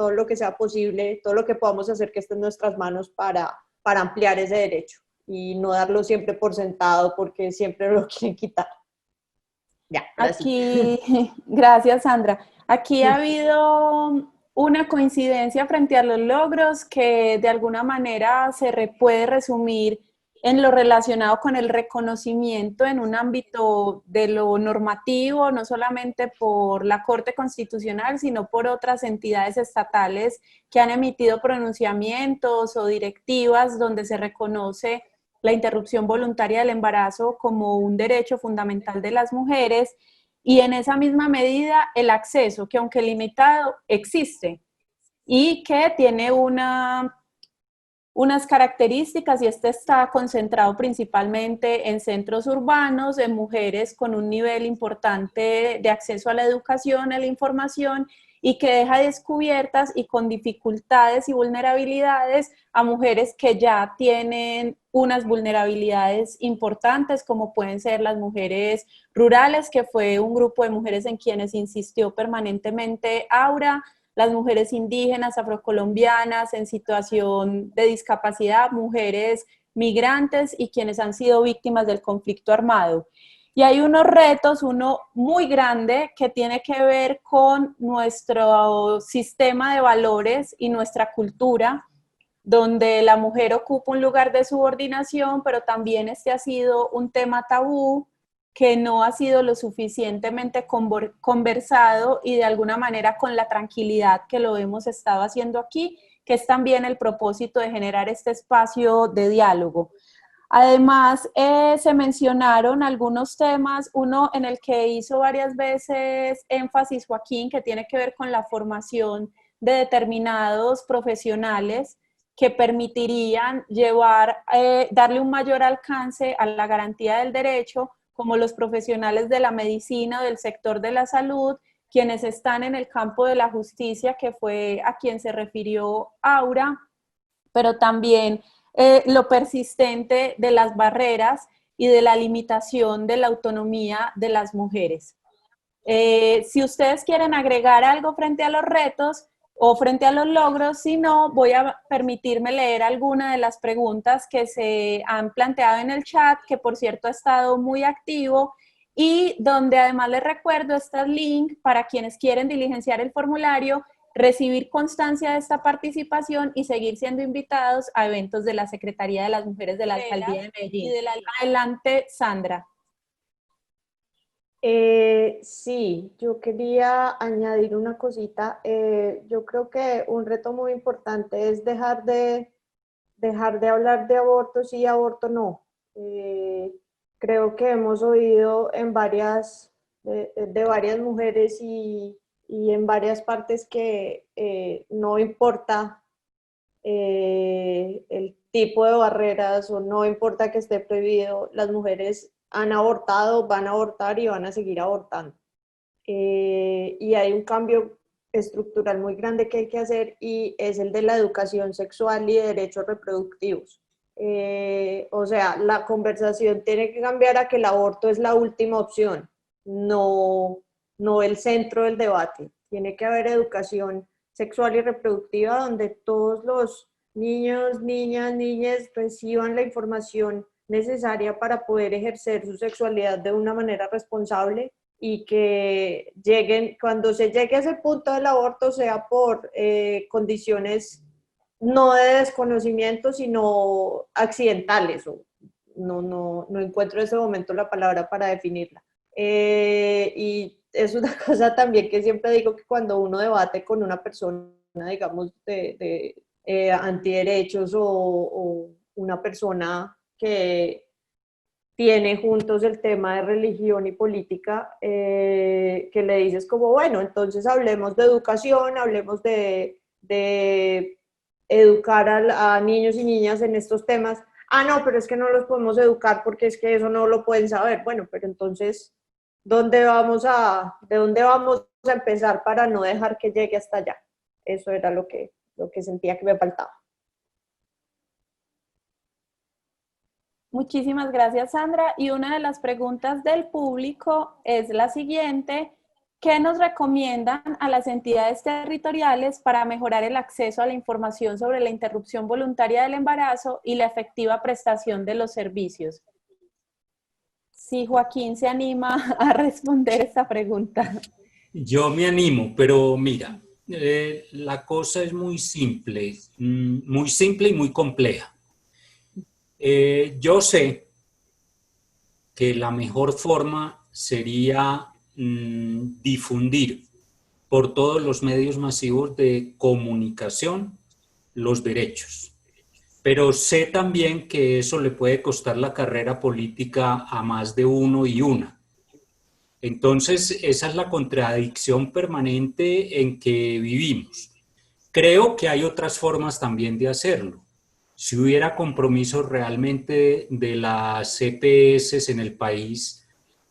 posible, todo lo que podamos hacer que esté en nuestras manos para ampliar ese derecho y no darlo siempre por sentado porque siempre lo quieren quitar. Ya, aquí, gracias Sandra. Aquí ha habido una coincidencia frente a los logros que de alguna manera puede resumir en lo relacionado con el reconocimiento en un ámbito de lo normativo, no solamente por la Corte Constitucional, sino por otras entidades estatales que han emitido pronunciamientos o directivas donde se reconoce la interrupción voluntaria del embarazo como un derecho fundamental de las mujeres y en esa misma medida el acceso, que aunque limitado, existe y que tiene unas características y este está concentrado principalmente en centros urbanos, en mujeres con un nivel importante de acceso a la educación, a la información y que deja descubiertas y con dificultades y vulnerabilidades a mujeres que ya tienen unas vulnerabilidades importantes como pueden ser las mujeres rurales, que fue un grupo de mujeres en quienes insistió permanentemente Aura, las mujeres indígenas, afrocolombianas en situación de discapacidad, mujeres migrantes y quienes han sido víctimas del conflicto armado. Y hay unos retos, uno muy grande que tiene que ver con nuestro sistema de valores y nuestra cultura, donde la mujer ocupa un lugar de subordinación, pero también este ha sido un tema tabú que no ha sido lo suficientemente conversado y de alguna manera con la tranquilidad que lo hemos estado haciendo aquí, que es también el propósito de generar este espacio de diálogo. Además, se mencionaron algunos temas, uno en el que hizo varias veces énfasis Joaquín, que tiene que ver con la formación de determinados profesionales que permitirían darle un mayor alcance a la garantía del derecho, como los profesionales de la medicina o del sector de la salud, quienes están en el campo de la justicia, que fue a quien se refirió Aura, pero también lo persistente de las barreras y de la limitación de la autonomía de las mujeres. Si ustedes quieren agregar algo frente a los retos o frente a los logros, si no, voy a permitirme leer alguna de las preguntas que se han planteado en el chat, que por cierto ha estado muy activo, y donde además les recuerdo está el link para quienes quieren diligenciar el formulario, recibir constancia de esta participación y seguir siendo invitados a eventos de la Secretaría de las Mujeres de la Alcaldía de Medellín. Adelante, Sandra. Sí, yo quería añadir una cosita. Yo creo que un reto muy importante es dejar de hablar de aborto sí y aborto no. Creo que hemos oído en de varias mujeres y en varias partes que no importa el tipo de barreras o no importa que esté prohibido, las mujeres han abortado, van a abortar y van a seguir abortando. Y hay un cambio estructural muy grande que hay que hacer y es el de la educación sexual y de derechos reproductivos. O sea, la conversación tiene que cambiar a que el aborto es la última opción, no el centro del debate. Tiene que haber educación sexual y reproductiva donde todos los niños, niñas reciban la información necesaria para poder ejercer su sexualidad de una manera responsable y que cuando se llegue a ese punto del aborto sea por condiciones no de desconocimiento, sino accidentales, o no encuentro en ese momento la palabra para definirla. Y es una cosa también que siempre digo que cuando uno debate con una persona, digamos, de antiderechos o una persona que tiene juntos el tema de religión y política, que le dices como, bueno, entonces hablemos de educación, hablemos de educar a niños y niñas en estos temas. Ah, no, pero es que no los podemos educar porque es que eso no lo pueden saber. Bueno, pero entonces, ¿de dónde vamos a empezar para no dejar que llegue hasta allá? Eso era lo que sentía que me faltaba. Muchísimas gracias, Sandra. Y una de las preguntas del público es la siguiente. ¿Qué nos recomiendan a las entidades territoriales para mejorar el acceso a la información sobre la interrupción voluntaria del embarazo y la efectiva prestación de los servicios? Si Joaquín se anima a responder esta pregunta. Yo me animo, pero mira, la cosa es muy simple y muy compleja. Yo sé que la mejor forma sería difundir por todos los medios masivos de comunicación los derechos. Pero sé también que eso le puede costar la carrera política a más de uno y una. Entonces, esa es la contradicción permanente en que vivimos. Creo que hay otras formas también de hacerlo. Si hubiera compromisos realmente de las EPS en el país,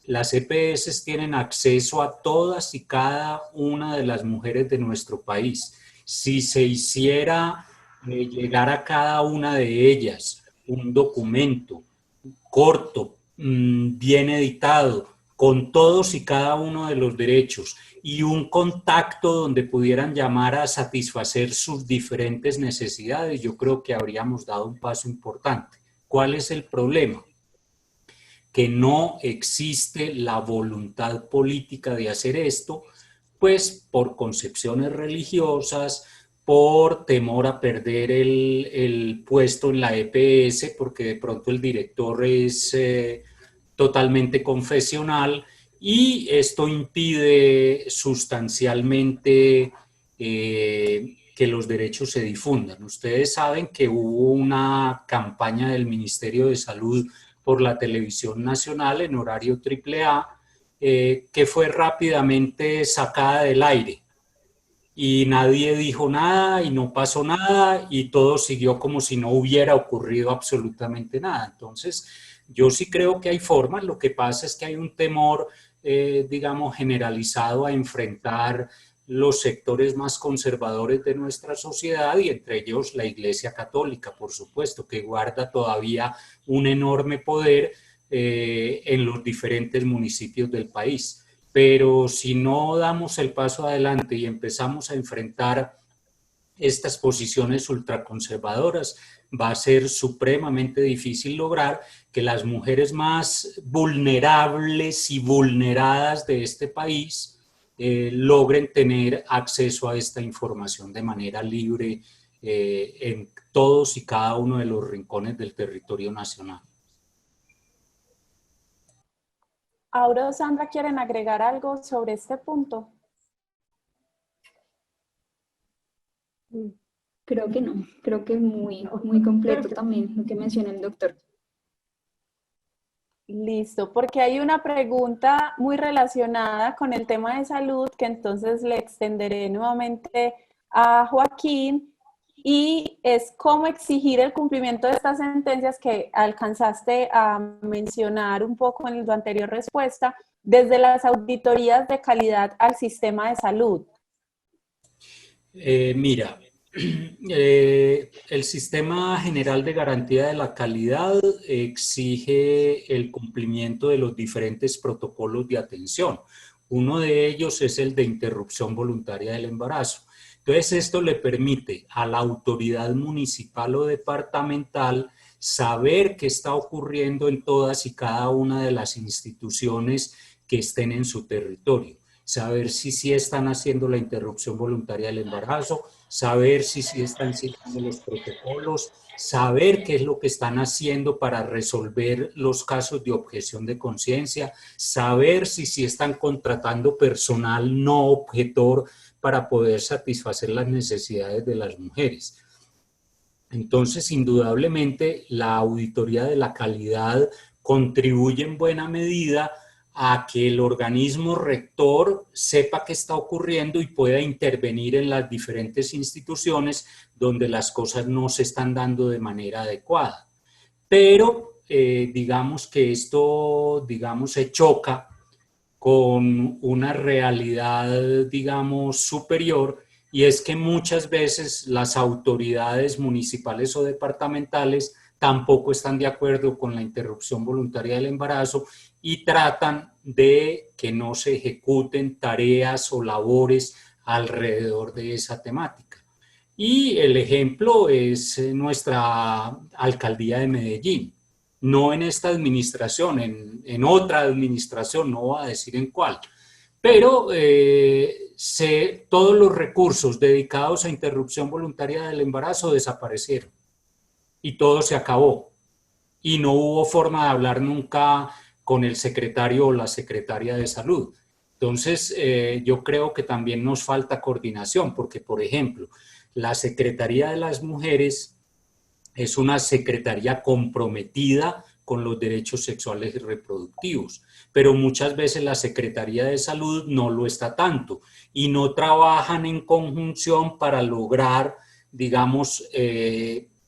las EPS tienen acceso a todas y cada una de las mujeres de nuestro país. Si se hiciera llegar a cada una de ellas un documento corto, bien editado, con todos y cada uno de los derechos y un contacto donde pudieran llamar a satisfacer sus diferentes necesidades, yo creo que habríamos dado un paso importante. ¿Cuál es el problema? Que no existe la voluntad política de hacer esto, pues por concepciones religiosas, por temor a perder el puesto en la EPS, porque de pronto el director es totalmente confesional, y esto impide sustancialmente que los derechos se difundan. Ustedes saben que hubo una campaña del Ministerio de Salud por la televisión nacional en horario AAA, que fue rápidamente sacada del aire. Y nadie dijo nada y no pasó nada y todo siguió como si no hubiera ocurrido absolutamente nada. Entonces, yo sí creo que hay formas, lo que pasa es que hay un temor, digamos, generalizado a enfrentar los sectores más conservadores de nuestra sociedad y entre ellos la Iglesia Católica, por supuesto, que guarda todavía un enorme poder en los diferentes municipios del país. pero si no damos el paso adelante y empezamos a enfrentar estas posiciones ultraconservadoras, va a ser supremamente difícil lograr que las mujeres más vulnerables y vulneradas de este país logren tener acceso a esta información de manera libre en todos y cada uno de los rincones del territorio nacional. Aura o Sandra, ¿quieren agregar algo sobre este punto? Creo que no, creo que es muy completo también lo que menciona el doctor. Listo, porque hay una pregunta muy relacionada con el tema de salud que entonces le extenderé nuevamente a Joaquín, y es cómo exigir el cumplimiento de estas sentencias que alcanzaste a mencionar un poco en tu anterior respuesta, desde las auditorías de calidad al sistema de salud. Mira, el Sistema General de Garantía de la Calidad exige el cumplimiento de los diferentes protocolos de atención. Uno de ellos es el de interrupción voluntaria del embarazo. Entonces, esto le permite a la autoridad municipal o departamental saber qué está ocurriendo en todas y cada una de las instituciones que estén en su territorio. Saber si sí están haciendo la interrupción voluntaria del embarazo, saber si sí están siguiendo los protocolos, saber qué es lo que están haciendo para resolver los casos de objeción de conciencia, saber si sí están contratando personal no objetor para poder satisfacer las necesidades de las mujeres. Entonces, indudablemente, la auditoría de la calidad contribuye en buena medida a que el organismo rector sepa qué está ocurriendo y pueda intervenir en las diferentes instituciones donde las cosas no se están dando de manera adecuada. Pero digamos que esto, se choca con una realidad, superior, y es que muchas veces las autoridades municipales o departamentales tampoco están de acuerdo con la interrupción voluntaria del embarazo y tratan de que no se ejecuten tareas o labores alrededor de esa temática. Y el ejemplo es nuestra alcaldía de Medellín. No en esta administración, en otra administración, no voy a decir en cuál, pero todos los recursos dedicados a interrupción voluntaria del embarazo desaparecieron y todo se acabó y no hubo forma de hablar nunca con el secretario o la secretaria de salud. Entonces, yo creo que también nos falta coordinación porque, por ejemplo, la Secretaría de las Mujeres es una secretaría comprometida con los derechos sexuales y reproductivos, pero muchas veces la Secretaría de Salud no lo está tanto y no trabajan en conjunción para lograr,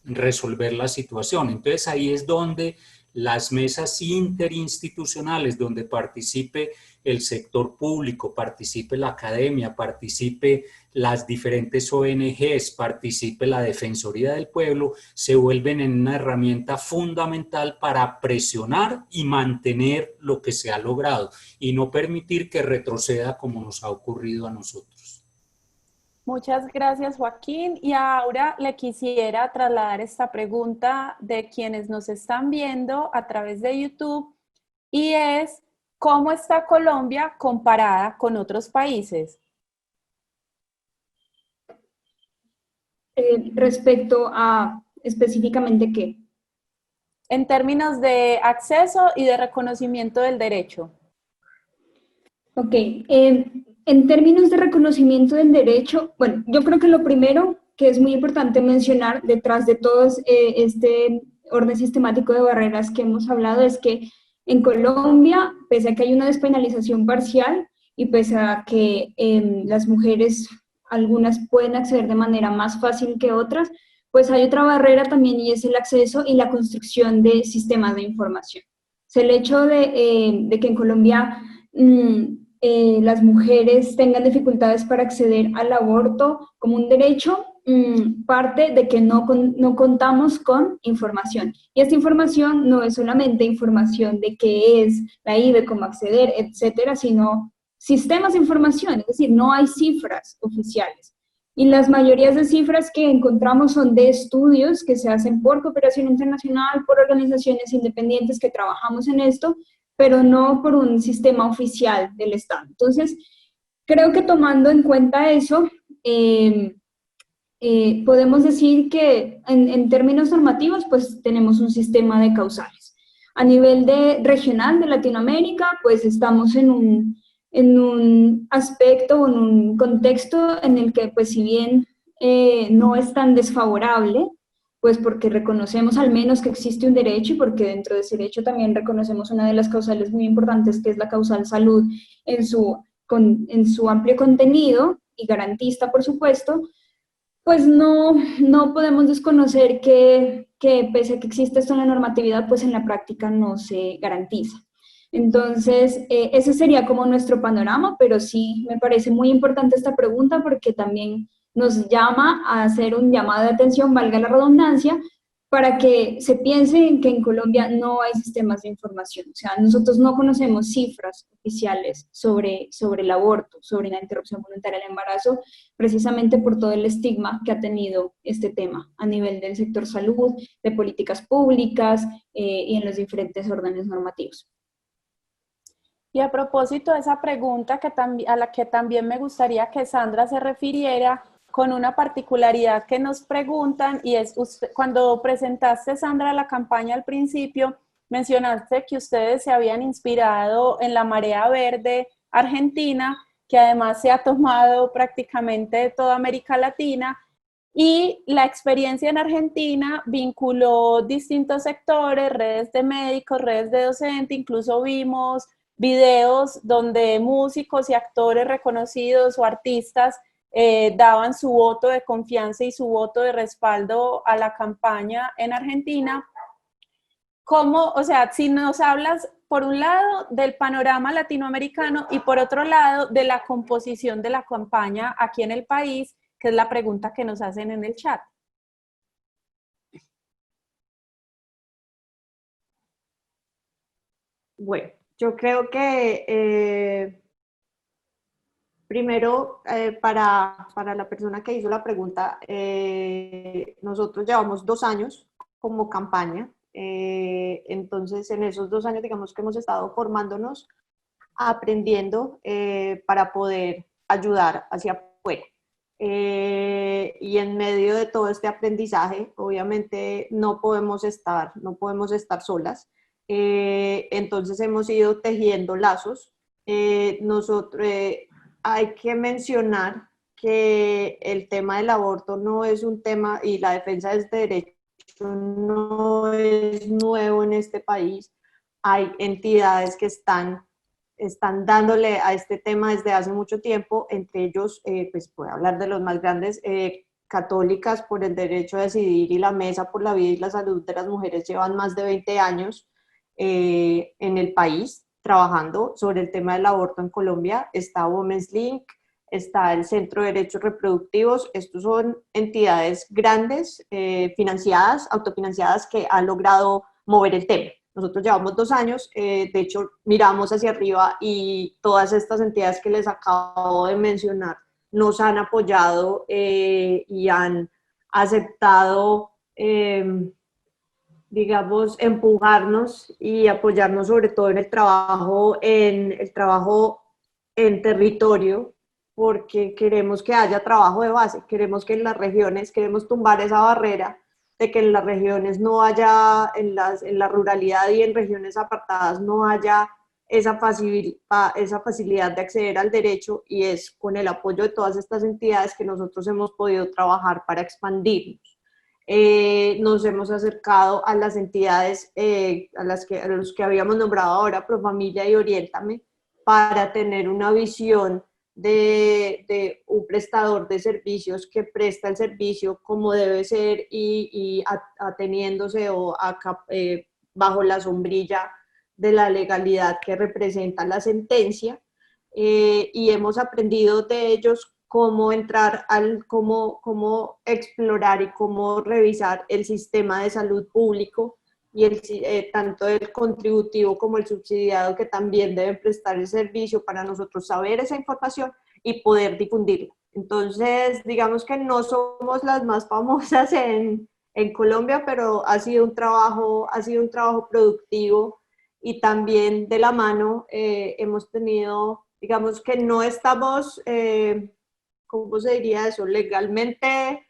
resolver la situación. Entonces ahí es donde las mesas interinstitucionales, donde participe el sector público, participe la academia, participe las diferentes ONGs, participe la Defensoría del Pueblo, se vuelven en una herramienta fundamental para presionar y mantener lo que se ha logrado y no permitir que retroceda como nos ha ocurrido a nosotros. Muchas gracias, Joaquín. Y ahora le quisiera trasladar esta pregunta de quienes nos están viendo a través de YouTube, y es: ¿cómo está Colombia comparada con otros países? Respecto a específicamente qué. En términos de acceso y de reconocimiento del derecho. Ok, en términos de reconocimiento del derecho, bueno, yo creo que lo primero que es muy importante mencionar detrás de todo este orden sistemático de barreras que hemos hablado es que en Colombia, pese a que hay una despenalización parcial y pese a que las mujeres, algunas pueden acceder de manera más fácil que otras, pues hay otra barrera también y es el acceso y la construcción de sistemas de información. O sea, el hecho de que en Colombia las mujeres tengan dificultades para acceder al aborto como un derecho, parte de que no contamos con información. Y esta información no es solamente información de qué es la IVE, cómo acceder, etcétera, sino sistemas de información, es decir, no hay cifras oficiales. Y las mayorías de cifras que encontramos son de estudios que se hacen por cooperación internacional, por organizaciones independientes que trabajamos en esto, pero no por un sistema oficial del Estado. Entonces, creo que tomando en cuenta eso, podemos decir que en términos normativos, pues tenemos un sistema de causales. A nivel regional de Latinoamérica, pues estamos en un aspecto, en un contexto en el que, pues si bien no es tan desfavorable, pues porque reconocemos al menos que existe un derecho y porque dentro de ese derecho también reconocemos una de las causales muy importantes, que es la causal salud en su amplio contenido y garantista, por supuesto, pues no podemos desconocer que pese a que existe esto en la normatividad, pues en la práctica no se garantiza. Entonces, ese sería como nuestro panorama, pero sí me parece muy importante esta pregunta porque también nos llama a hacer un llamado de atención, valga la redundancia, para que se piense en que en Colombia no hay sistemas de información. O sea, nosotros no conocemos cifras oficiales sobre el aborto, sobre la interrupción voluntaria del embarazo, precisamente por todo el estigma que ha tenido este tema a nivel del sector salud, de políticas públicas y en los diferentes órdenes normativos. Y a propósito de esa pregunta a la que también me gustaría que Sandra se refiriera, con una particularidad que nos preguntan, y es cuando presentaste, Sandra, la campaña al principio, mencionaste que ustedes se habían inspirado en la Marea Verde Argentina, que además se ha tomado prácticamente de toda América Latina, y la experiencia en Argentina vinculó distintos sectores, redes de médicos, redes de docentes, incluso vimos videos donde músicos y actores reconocidos o artistas daban su voto de confianza y su voto de respaldo a la campaña en Argentina. ¿Cómo, o sea, si nos hablas por un lado del panorama latinoamericano y por otro lado de la composición de la campaña aquí en el país, que es la pregunta que nos hacen en el chat? Bueno, yo creo que primero, para la persona que hizo la pregunta, nosotros llevamos 2 años como campaña, entonces en esos 2 años digamos que hemos estado formándonos, aprendiendo para poder ayudar hacia afuera. Y en medio de todo este aprendizaje, obviamente no podemos estar solas, entonces hemos ido tejiendo lazos. Hay que mencionar que el tema del aborto no es un tema, y la defensa de este derecho no es nuevo en este país. Hay entidades que están dándole a este tema desde hace mucho tiempo, entre ellos, pues puedo hablar de los más grandes, Católicas por el Derecho a Decidir y la Mesa por la Vida y la Salud de las Mujeres llevan más de 20 años en el país trabajando sobre el tema del aborto en Colombia. Está Women's Link, está el Centro de Derechos Reproductivos. Estos son entidades grandes, financiadas, autofinanciadas, que han logrado mover el tema. Nosotros llevamos 2 años, de hecho miramos hacia arriba y todas estas entidades que les acabo de mencionar nos han apoyado y han aceptado, digamos, empujarnos y apoyarnos sobre todo en el trabajo en territorio, porque queremos que haya trabajo de base, queremos que en las regiones, queremos tumbar esa barrera de que en las regiones no haya, en la ruralidad y en regiones apartadas no haya esa facilidad de acceder al derecho, y es con el apoyo de todas estas entidades que nosotros hemos podido trabajar para expandirnos. Nos hemos acercado a las entidades a los que habíamos nombrado ahora, Profamilia y Oriéntame, para tener una visión de un prestador de servicios que presta el servicio como debe ser y ateniéndose bajo la sombrilla de la legalidad que representa la sentencia, y hemos aprendido de ellos cómo entrar cómo explorar y cómo revisar el sistema de salud público y tanto el contributivo como el subsidiado, que también deben prestar el servicio para nosotros saber esa información y poder difundirla. Entonces, digamos que no somos las más famosas en Colombia, pero ha sido un trabajo productivo, y también de la mano hemos tenido, digamos que no estamos, ¿cómo se diría eso? Legalmente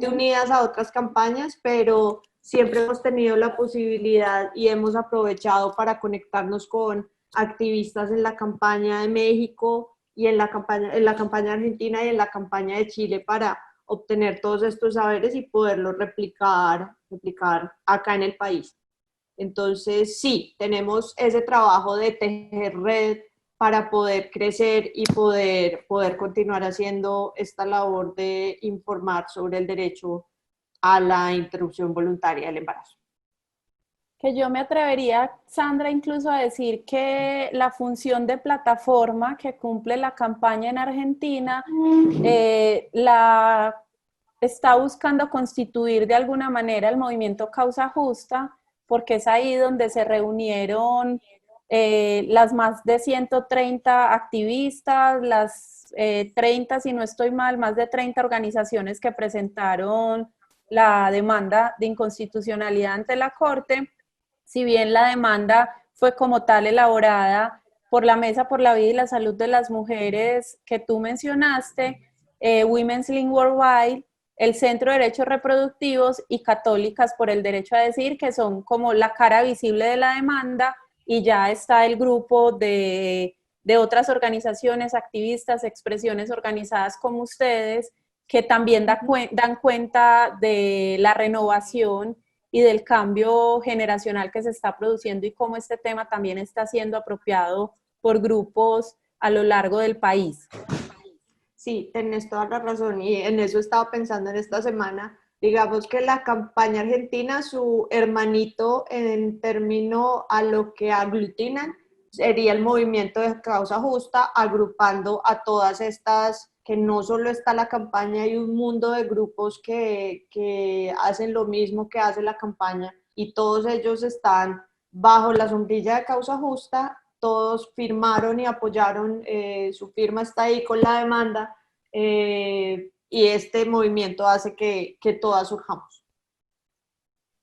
unidas a otras campañas, pero siempre hemos tenido la posibilidad y hemos aprovechado para conectarnos con activistas en la campaña de México y en la campaña argentina y en la campaña de Chile, para obtener todos estos saberes y poderlos replicar acá en el país. Entonces, sí, tenemos ese trabajo de tejer red para poder crecer y poder continuar haciendo esta labor de informar sobre el derecho a la interrupción voluntaria del embarazo. Que yo me atrevería, Sandra, incluso a decir que la función de plataforma que cumple la campaña en Argentina la está buscando constituir de alguna manera el movimiento Causa Justa, porque es ahí donde se reunieron las más de 130 activistas, las 30, si no estoy mal, más de 30 organizaciones que presentaron la demanda de inconstitucionalidad ante la Corte. Si bien la demanda fue como tal elaborada por la Mesa por la Vida y la Salud de las Mujeres que tú mencionaste, Women's Link Worldwide, el Centro de Derechos Reproductivos y Católicas por el Derecho a Decidir, que son como la cara visible de la demanda, y ya está el grupo de otras organizaciones, activistas, expresiones organizadas como ustedes, que también dan cuenta de la renovación y del cambio generacional que se está produciendo y cómo este tema también está siendo apropiado por grupos a lo largo del país. Sí, tenés toda la razón, y en eso estaba pensando en esta semana. Digamos que la campaña argentina, su hermanito en término a lo que aglutinan, sería el movimiento de Causa Justa, agrupando a todas estas, que no solo está la campaña, hay un mundo de grupos que hacen lo mismo que hace la campaña, y todos ellos están bajo la sombrilla de Causa Justa. Todos firmaron y apoyaron, su firma está ahí con la demanda, y este movimiento hace que todas surjamos.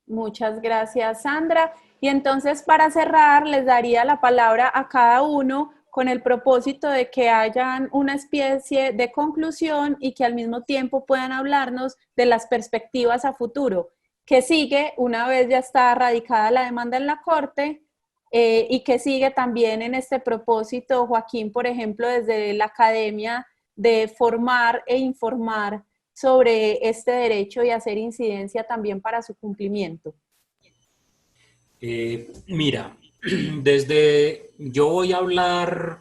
Muchas gracias, Sandra. Y entonces, para cerrar, les daría la palabra a cada uno con el propósito de que hayan una especie de conclusión y que al mismo tiempo puedan hablarnos de las perspectivas a futuro. ¿Qué sigue una vez ya está radicada la demanda en la Corte? Y que sigue también en este propósito, Joaquín, por ejemplo, desde la academia, de formar e informar sobre este derecho y hacer incidencia también para su cumplimiento. Mira, yo voy a hablar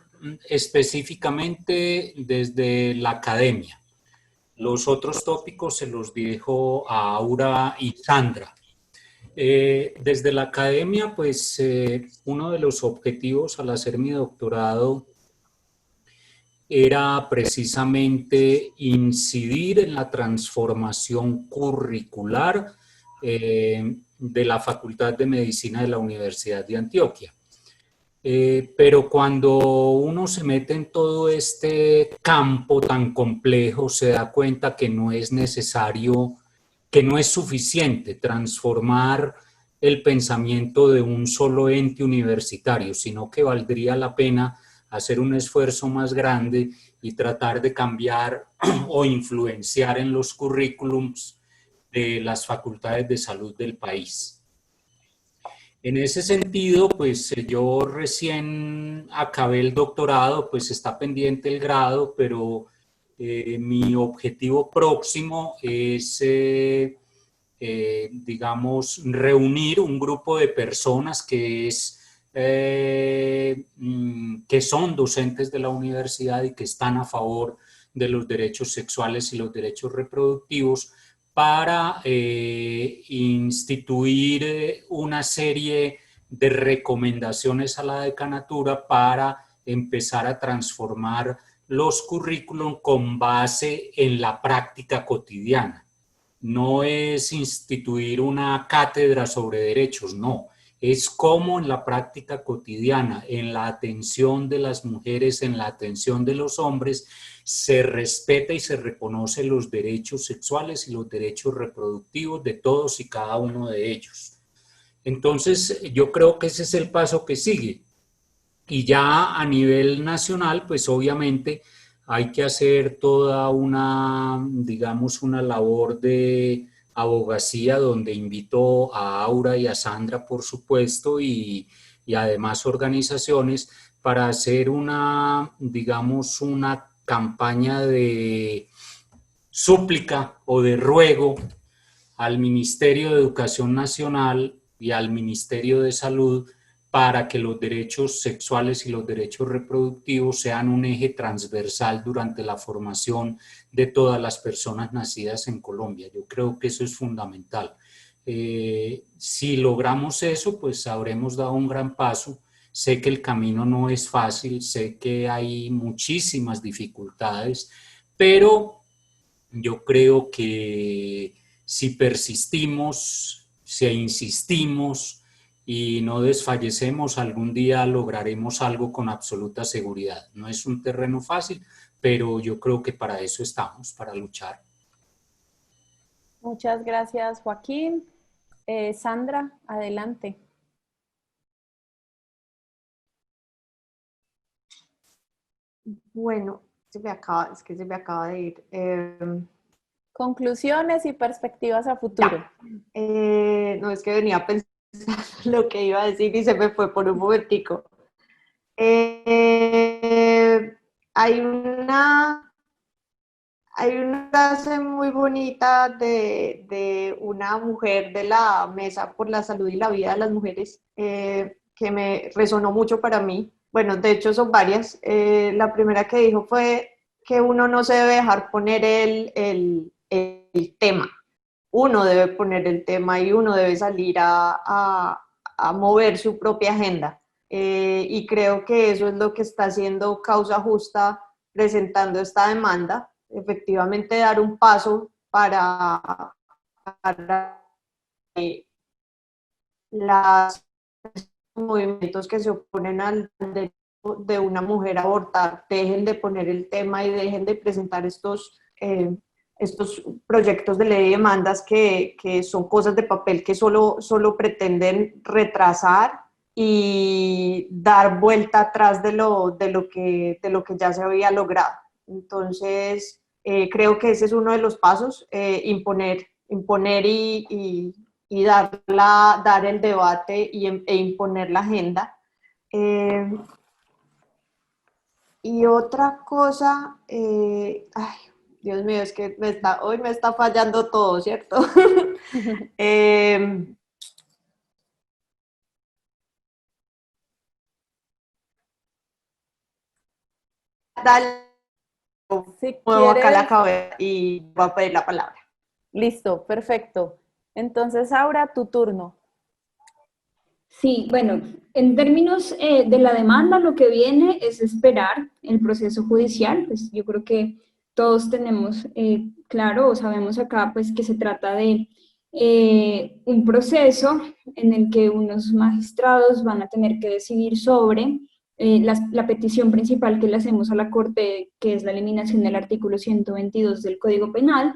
específicamente desde la academia. Los otros tópicos se los dejo a Aura y Sandra. Desde la academia, pues uno de los objetivos al hacer mi doctorado era precisamente incidir en la transformación curricular de la Facultad de Medicina de la Universidad de Antioquia. Pero cuando uno se mete en todo este campo tan complejo, se da cuenta que no es necesario, que no es suficiente transformar el pensamiento de un solo ente universitario, sino que valdría la pena hacer un esfuerzo más grande y tratar de cambiar o influenciar en los currículums de las facultades de salud del país. En ese sentido, pues yo recién acabé el doctorado, pues está pendiente el grado, pero mi objetivo próximo es, digamos, reunir un grupo de personas que son docentes de la universidad y que están a favor de los derechos sexuales y los derechos reproductivos, para instituir una serie de recomendaciones a la decanatura para empezar a transformar los currículum con base en la práctica cotidiana. no es instituir una cátedra sobre derechos, no. Es cómo en la práctica cotidiana, en la atención de las mujeres, en la atención de los hombres, se respeta y se reconoce los derechos sexuales y los derechos reproductivos de todos y cada uno de ellos. Entonces, yo creo que ese es el paso que sigue. Y ya a nivel nacional, pues obviamente hay que hacer toda una, digamos, una labor de abogacía donde invito a Aura y a Sandra, por supuesto, y además organizaciones para hacer una, digamos, una campaña de súplica o de ruego al Ministerio de Educación Nacional y al Ministerio de Salud para que los derechos sexuales y los derechos reproductivos sean un eje transversal durante la formación de todas las personas nacidas en Colombia. Yo creo que eso es fundamental. Si logramos eso, pues habremos dado un gran paso. Sé que el camino no es fácil, sé que hay muchísimas dificultades, pero yo creo que si persistimos, si insistimos y no desfallecemos, algún día lograremos algo con absoluta seguridad. No es un terreno fácil, pero yo creo que para eso estamos, para luchar. Muchas gracias, Joaquín. Sandra, adelante. Bueno, es que se me acaba de ir. Conclusiones y perspectivas a futuro. No, es que venía pensando lo que iba a decir y se me fue por un momentico. Hay una frase muy bonita de una mujer de la Mesa por la Salud y la Vida de las Mujeres que me resonó mucho para mí. Bueno, de hecho son varias. La primera que dijo fue que uno no se debe dejar poner el tema. Uno debe poner el tema y uno debe salir a mover su propia agenda. Y creo que eso es lo que está haciendo Causa Justa presentando esta demanda. Efectivamente, dar un paso para los movimientos que se oponen al derecho de una mujer a abortar dejen de poner el tema y dejen de presentar estos proyectos de ley y demandas que son cosas de papel que solo pretenden retrasar y dar vuelta atrás de lo que ya se había logrado. Entonces, creo que ese es uno de los pasos, imponer y dar el debate e imponer la agenda. Y otra cosa, ay, Dios mío, es que hoy me está fallando todo, ¿cierto? Dale, Si muevo acá la quieres, cabeza y voy a pedir la palabra. listo, perfecto. Entonces, Aura, tu turno. Sí, bueno, en términos de la demanda, lo que viene es esperar el proceso judicial. Pues yo creo que todos tenemos claro o sabemos acá pues que se trata de un proceso en el que unos magistrados van a tener que decidir sobre la petición principal que le hacemos a la Corte, que es la eliminación del artículo 122 del Código Penal.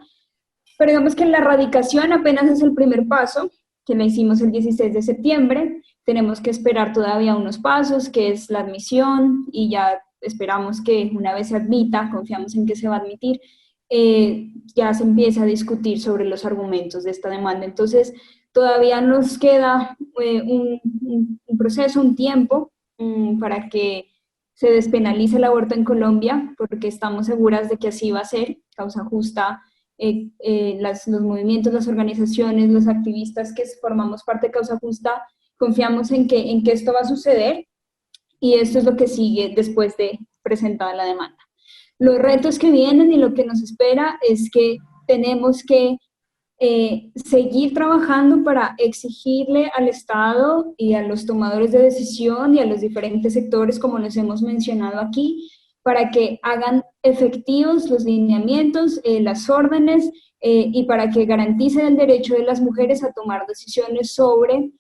Pero digamos que la erradicación apenas es el primer paso, que la hicimos el 16 de septiembre. Tenemos que esperar todavía unos pasos, que es la admisión, y ya esperamos que una vez se admita, confiamos en que se va a admitir, ya se empieza a discutir sobre los argumentos de esta demanda. Entonces, todavía nos queda un proceso, un tiempo para que se despenalice el aborto en Colombia, porque estamos seguras de que así va a ser. Causa Justa, los movimientos, las organizaciones, los activistas que formamos parte de Causa Justa, confiamos en que esto va a suceder, y esto es lo que sigue después de presentada la demanda. Los retos que vienen y lo que nos espera es que tenemos que seguir trabajando para exigirle al Estado y a los tomadores de decisión y a los diferentes sectores, como les hemos mencionado aquí, para que hagan efectivos los lineamientos, las órdenes, y para que garanticen el derecho de las mujeres a tomar decisiones sobre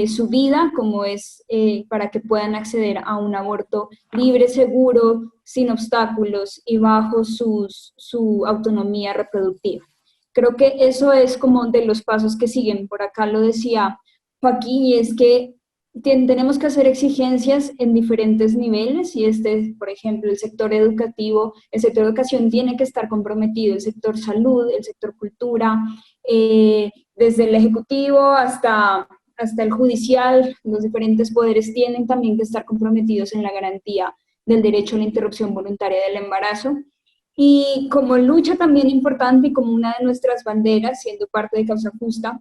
su vida, como es para que puedan acceder a un aborto libre, seguro, sin obstáculos y bajo su autonomía reproductiva. Creo que eso es como de los pasos que siguen. Por acá lo decía Joaquín, y es que tenemos que hacer exigencias en diferentes niveles, y por ejemplo, el sector educativo, el sector educación tiene que estar comprometido, el sector salud, el sector cultura, desde el ejecutivo hasta el judicial, los diferentes poderes tienen también que estar comprometidos en la garantía del derecho a la interrupción voluntaria del embarazo. Y como lucha también importante y como una de nuestras banderas, siendo parte de Causa Justa,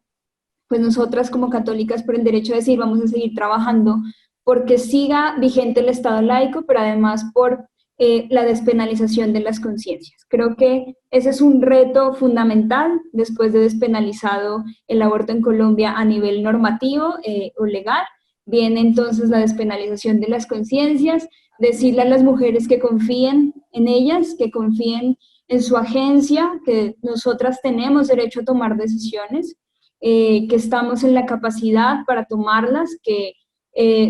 pues nosotras como católicas por el derecho a decidir vamos a seguir trabajando porque siga vigente el Estado laico, pero además por la despenalización de las conciencias. Creo que ese es un reto fundamental después de despenalizado el aborto en Colombia a nivel normativo o legal. Viene entonces la despenalización de las conciencias, decirle a las mujeres que confíen en ellas, que confíen en su agencia, que nosotras tenemos derecho a tomar decisiones, que estamos en la capacidad para tomarlas, que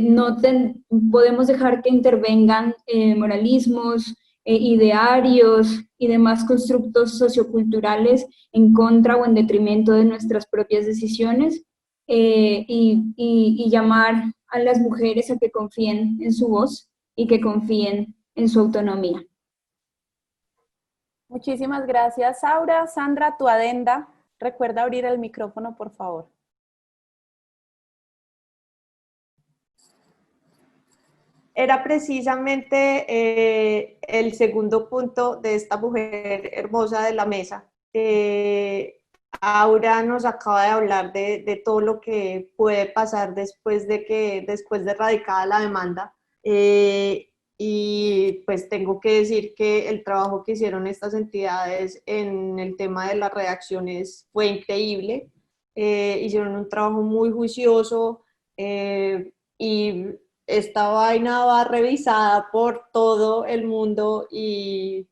no podemos dejar que intervengan moralismos, idearios y demás constructos socioculturales en contra o en detrimento de nuestras propias decisiones, y llamar a las mujeres a que confíen en su voz y que confíen en su autonomía. Muchísimas gracias, Aura. Sandra, tu adenda. Recuerda abrir el micrófono, por favor. Era precisamente el segundo punto de esta mujer hermosa de la mesa. Aura nos acaba de hablar de todo lo que puede pasar después de radicada la demanda. Y pues tengo que decir que el trabajo que hicieron estas entidades en el tema de las redacciones fue increíble. Hicieron un trabajo muy juicioso, y esta vaina va revisada por todo el mundo, y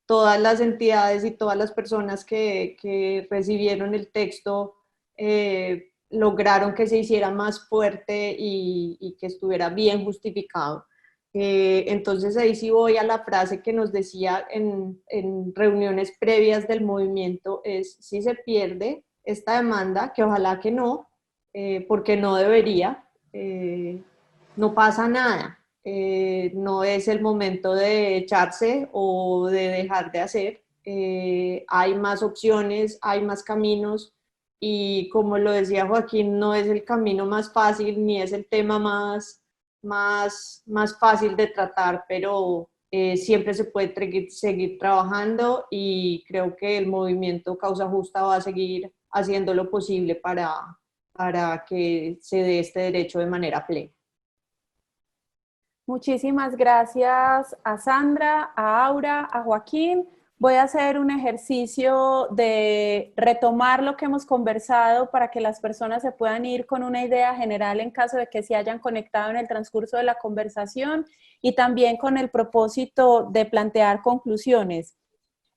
todas las entidades y todas las personas que recibieron el texto lograron que se hiciera más fuerte y que estuviera bien justificado. Entonces ahí sí voy a la frase que nos decía en reuniones previas del movimiento, es: si se pierde esta demanda, que ojalá que no, porque no debería, no pasa nada, no es el momento de echarse o de dejar de hacer, hay más opciones, hay más caminos, y como lo decía Joaquín, no es el camino más fácil ni es el tema más fácil de tratar, pero siempre se puede seguir trabajando, y creo que el movimiento Causa Justa va a seguir haciendo lo posible para que se dé este derecho de manera plena. Muchísimas gracias a Sandra, a Aura, a Joaquín. Voy a hacer un ejercicio de retomar lo que hemos conversado para que las personas se puedan ir con una idea general en caso de que se hayan conectado en el transcurso de la conversación, y también con el propósito de plantear conclusiones.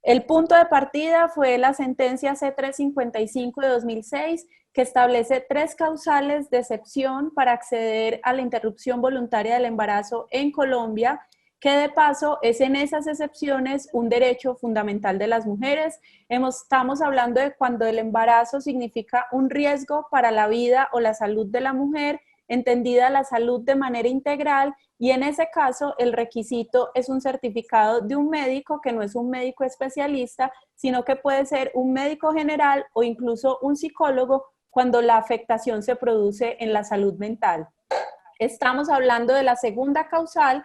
El punto de partida fue la sentencia C-355 de 2006, que establece 3 causales de excepción para acceder a la interrupción voluntaria del embarazo en Colombia, que de paso es en esas excepciones un derecho fundamental de las mujeres. Estamos hablando de cuando el embarazo significa un riesgo para la vida o la salud de la mujer, entendida la salud de manera integral, y en ese caso el requisito es un certificado de un médico que no es un médico especialista, sino que puede ser un médico general o incluso un psicólogo cuando la afectación se produce en la salud mental. Estamos hablando de la segunda causal,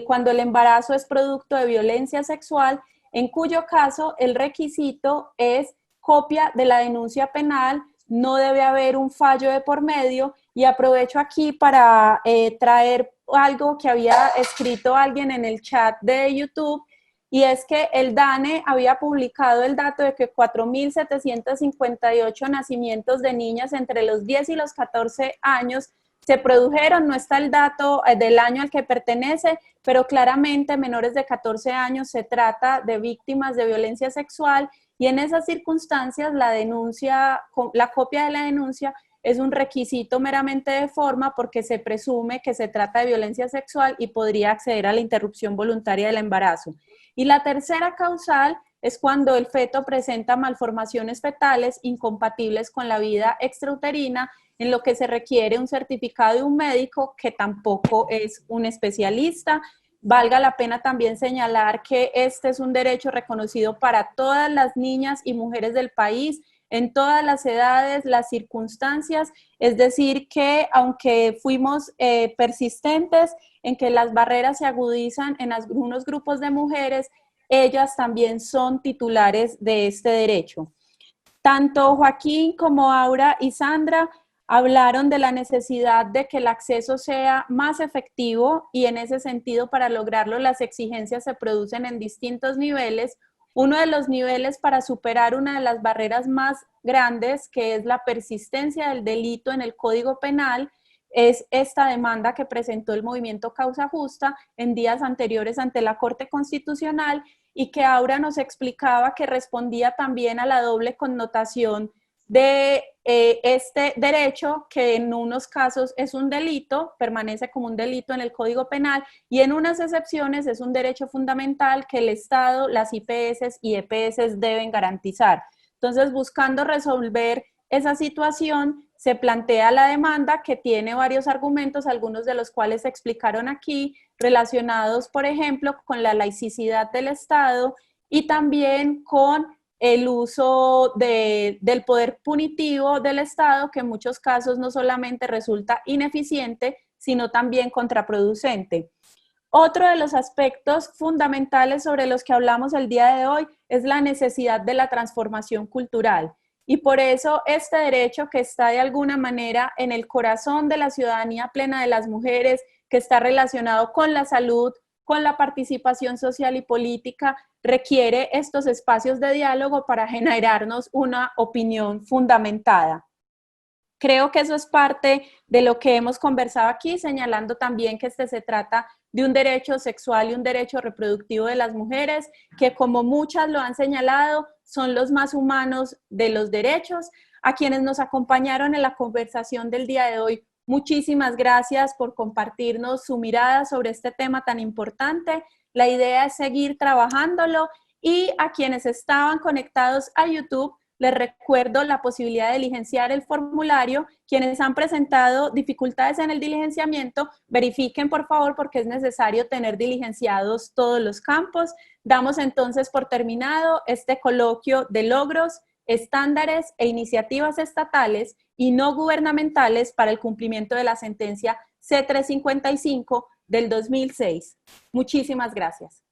cuando el embarazo es producto de violencia sexual, en cuyo caso el requisito es copia de la denuncia penal, no debe haber un fallo de por medio. Y aprovecho aquí para traer algo que había escrito alguien en el chat de YouTube, y es que el DANE había publicado el dato de que 4.758 nacimientos de niñas entre los 10 y los 14 años se produjeron, no está el dato del año al que pertenece, pero claramente menores de 14 años se trata de víctimas de violencia sexual y en esas circunstancias la denuncia, la copia de la denuncia es un requisito meramente de forma porque se presume que se trata de violencia sexual y podría acceder a la interrupción voluntaria del embarazo. Y la tercera causal es cuando el feto presenta malformaciones fetales incompatibles con la vida extrauterina, en lo que se requiere un certificado de un médico que tampoco es un especialista. Valga la pena también señalar que este es un derecho reconocido para todas las niñas y mujeres del país, en todas las edades, las circunstancias, es decir, que aunque fuimos persistentes en que las barreras se agudizan en algunos grupos de mujeres, ellas también son titulares de este derecho. Tanto Joaquín como Aura y Sandra hablaron de la necesidad de que el acceso sea más efectivo y en ese sentido, para lograrlo, las exigencias se producen en distintos niveles. Uno de los niveles para superar una de las barreras más grandes, que es la persistencia del delito en el Código Penal, es esta demanda que presentó el movimiento Causa Justa en días anteriores ante la Corte Constitucional y que Aura nos explicaba que respondía también a la doble connotación de este derecho, que en unos casos es un delito, permanece como un delito en el Código Penal, y en unas excepciones es un derecho fundamental que el Estado, las IPS y EPS deben garantizar. Entonces, buscando resolver esa situación, se plantea la demanda, que tiene varios argumentos, algunos de los cuales se explicaron aquí, relacionados, por ejemplo, con la laicidad del Estado y también con el uso del poder punitivo del Estado, que en muchos casos no solamente resulta ineficiente, sino también contraproducente. Otro de los aspectos fundamentales sobre los que hablamos el día de hoy es la necesidad de la transformación cultural. Y por eso este derecho, que está de alguna manera en el corazón de la ciudadanía plena de las mujeres, que está relacionado con la salud, con la participación social y política, requiere estos espacios de diálogo para generarnos una opinión fundamentada. Creo que eso es parte de lo que hemos conversado aquí, señalando también que se trata de un derecho sexual y un derecho reproductivo de las mujeres, que como muchas lo han señalado, son los más humanos de los derechos. A quienes nos acompañaron en la conversación del día de hoy, muchísimas gracias por compartirnos su mirada sobre este tema tan importante. La idea es seguir trabajándolo, y a quienes estaban conectados a YouTube, les recuerdo la posibilidad de diligenciar el formulario. Quienes han presentado dificultades en el diligenciamiento, verifiquen por favor, porque es necesario tener diligenciados todos los campos. Damos entonces por terminado este coloquio de logros, estándares e iniciativas estatales y no gubernamentales para el cumplimiento de la sentencia C355 del 2006. Muchísimas gracias.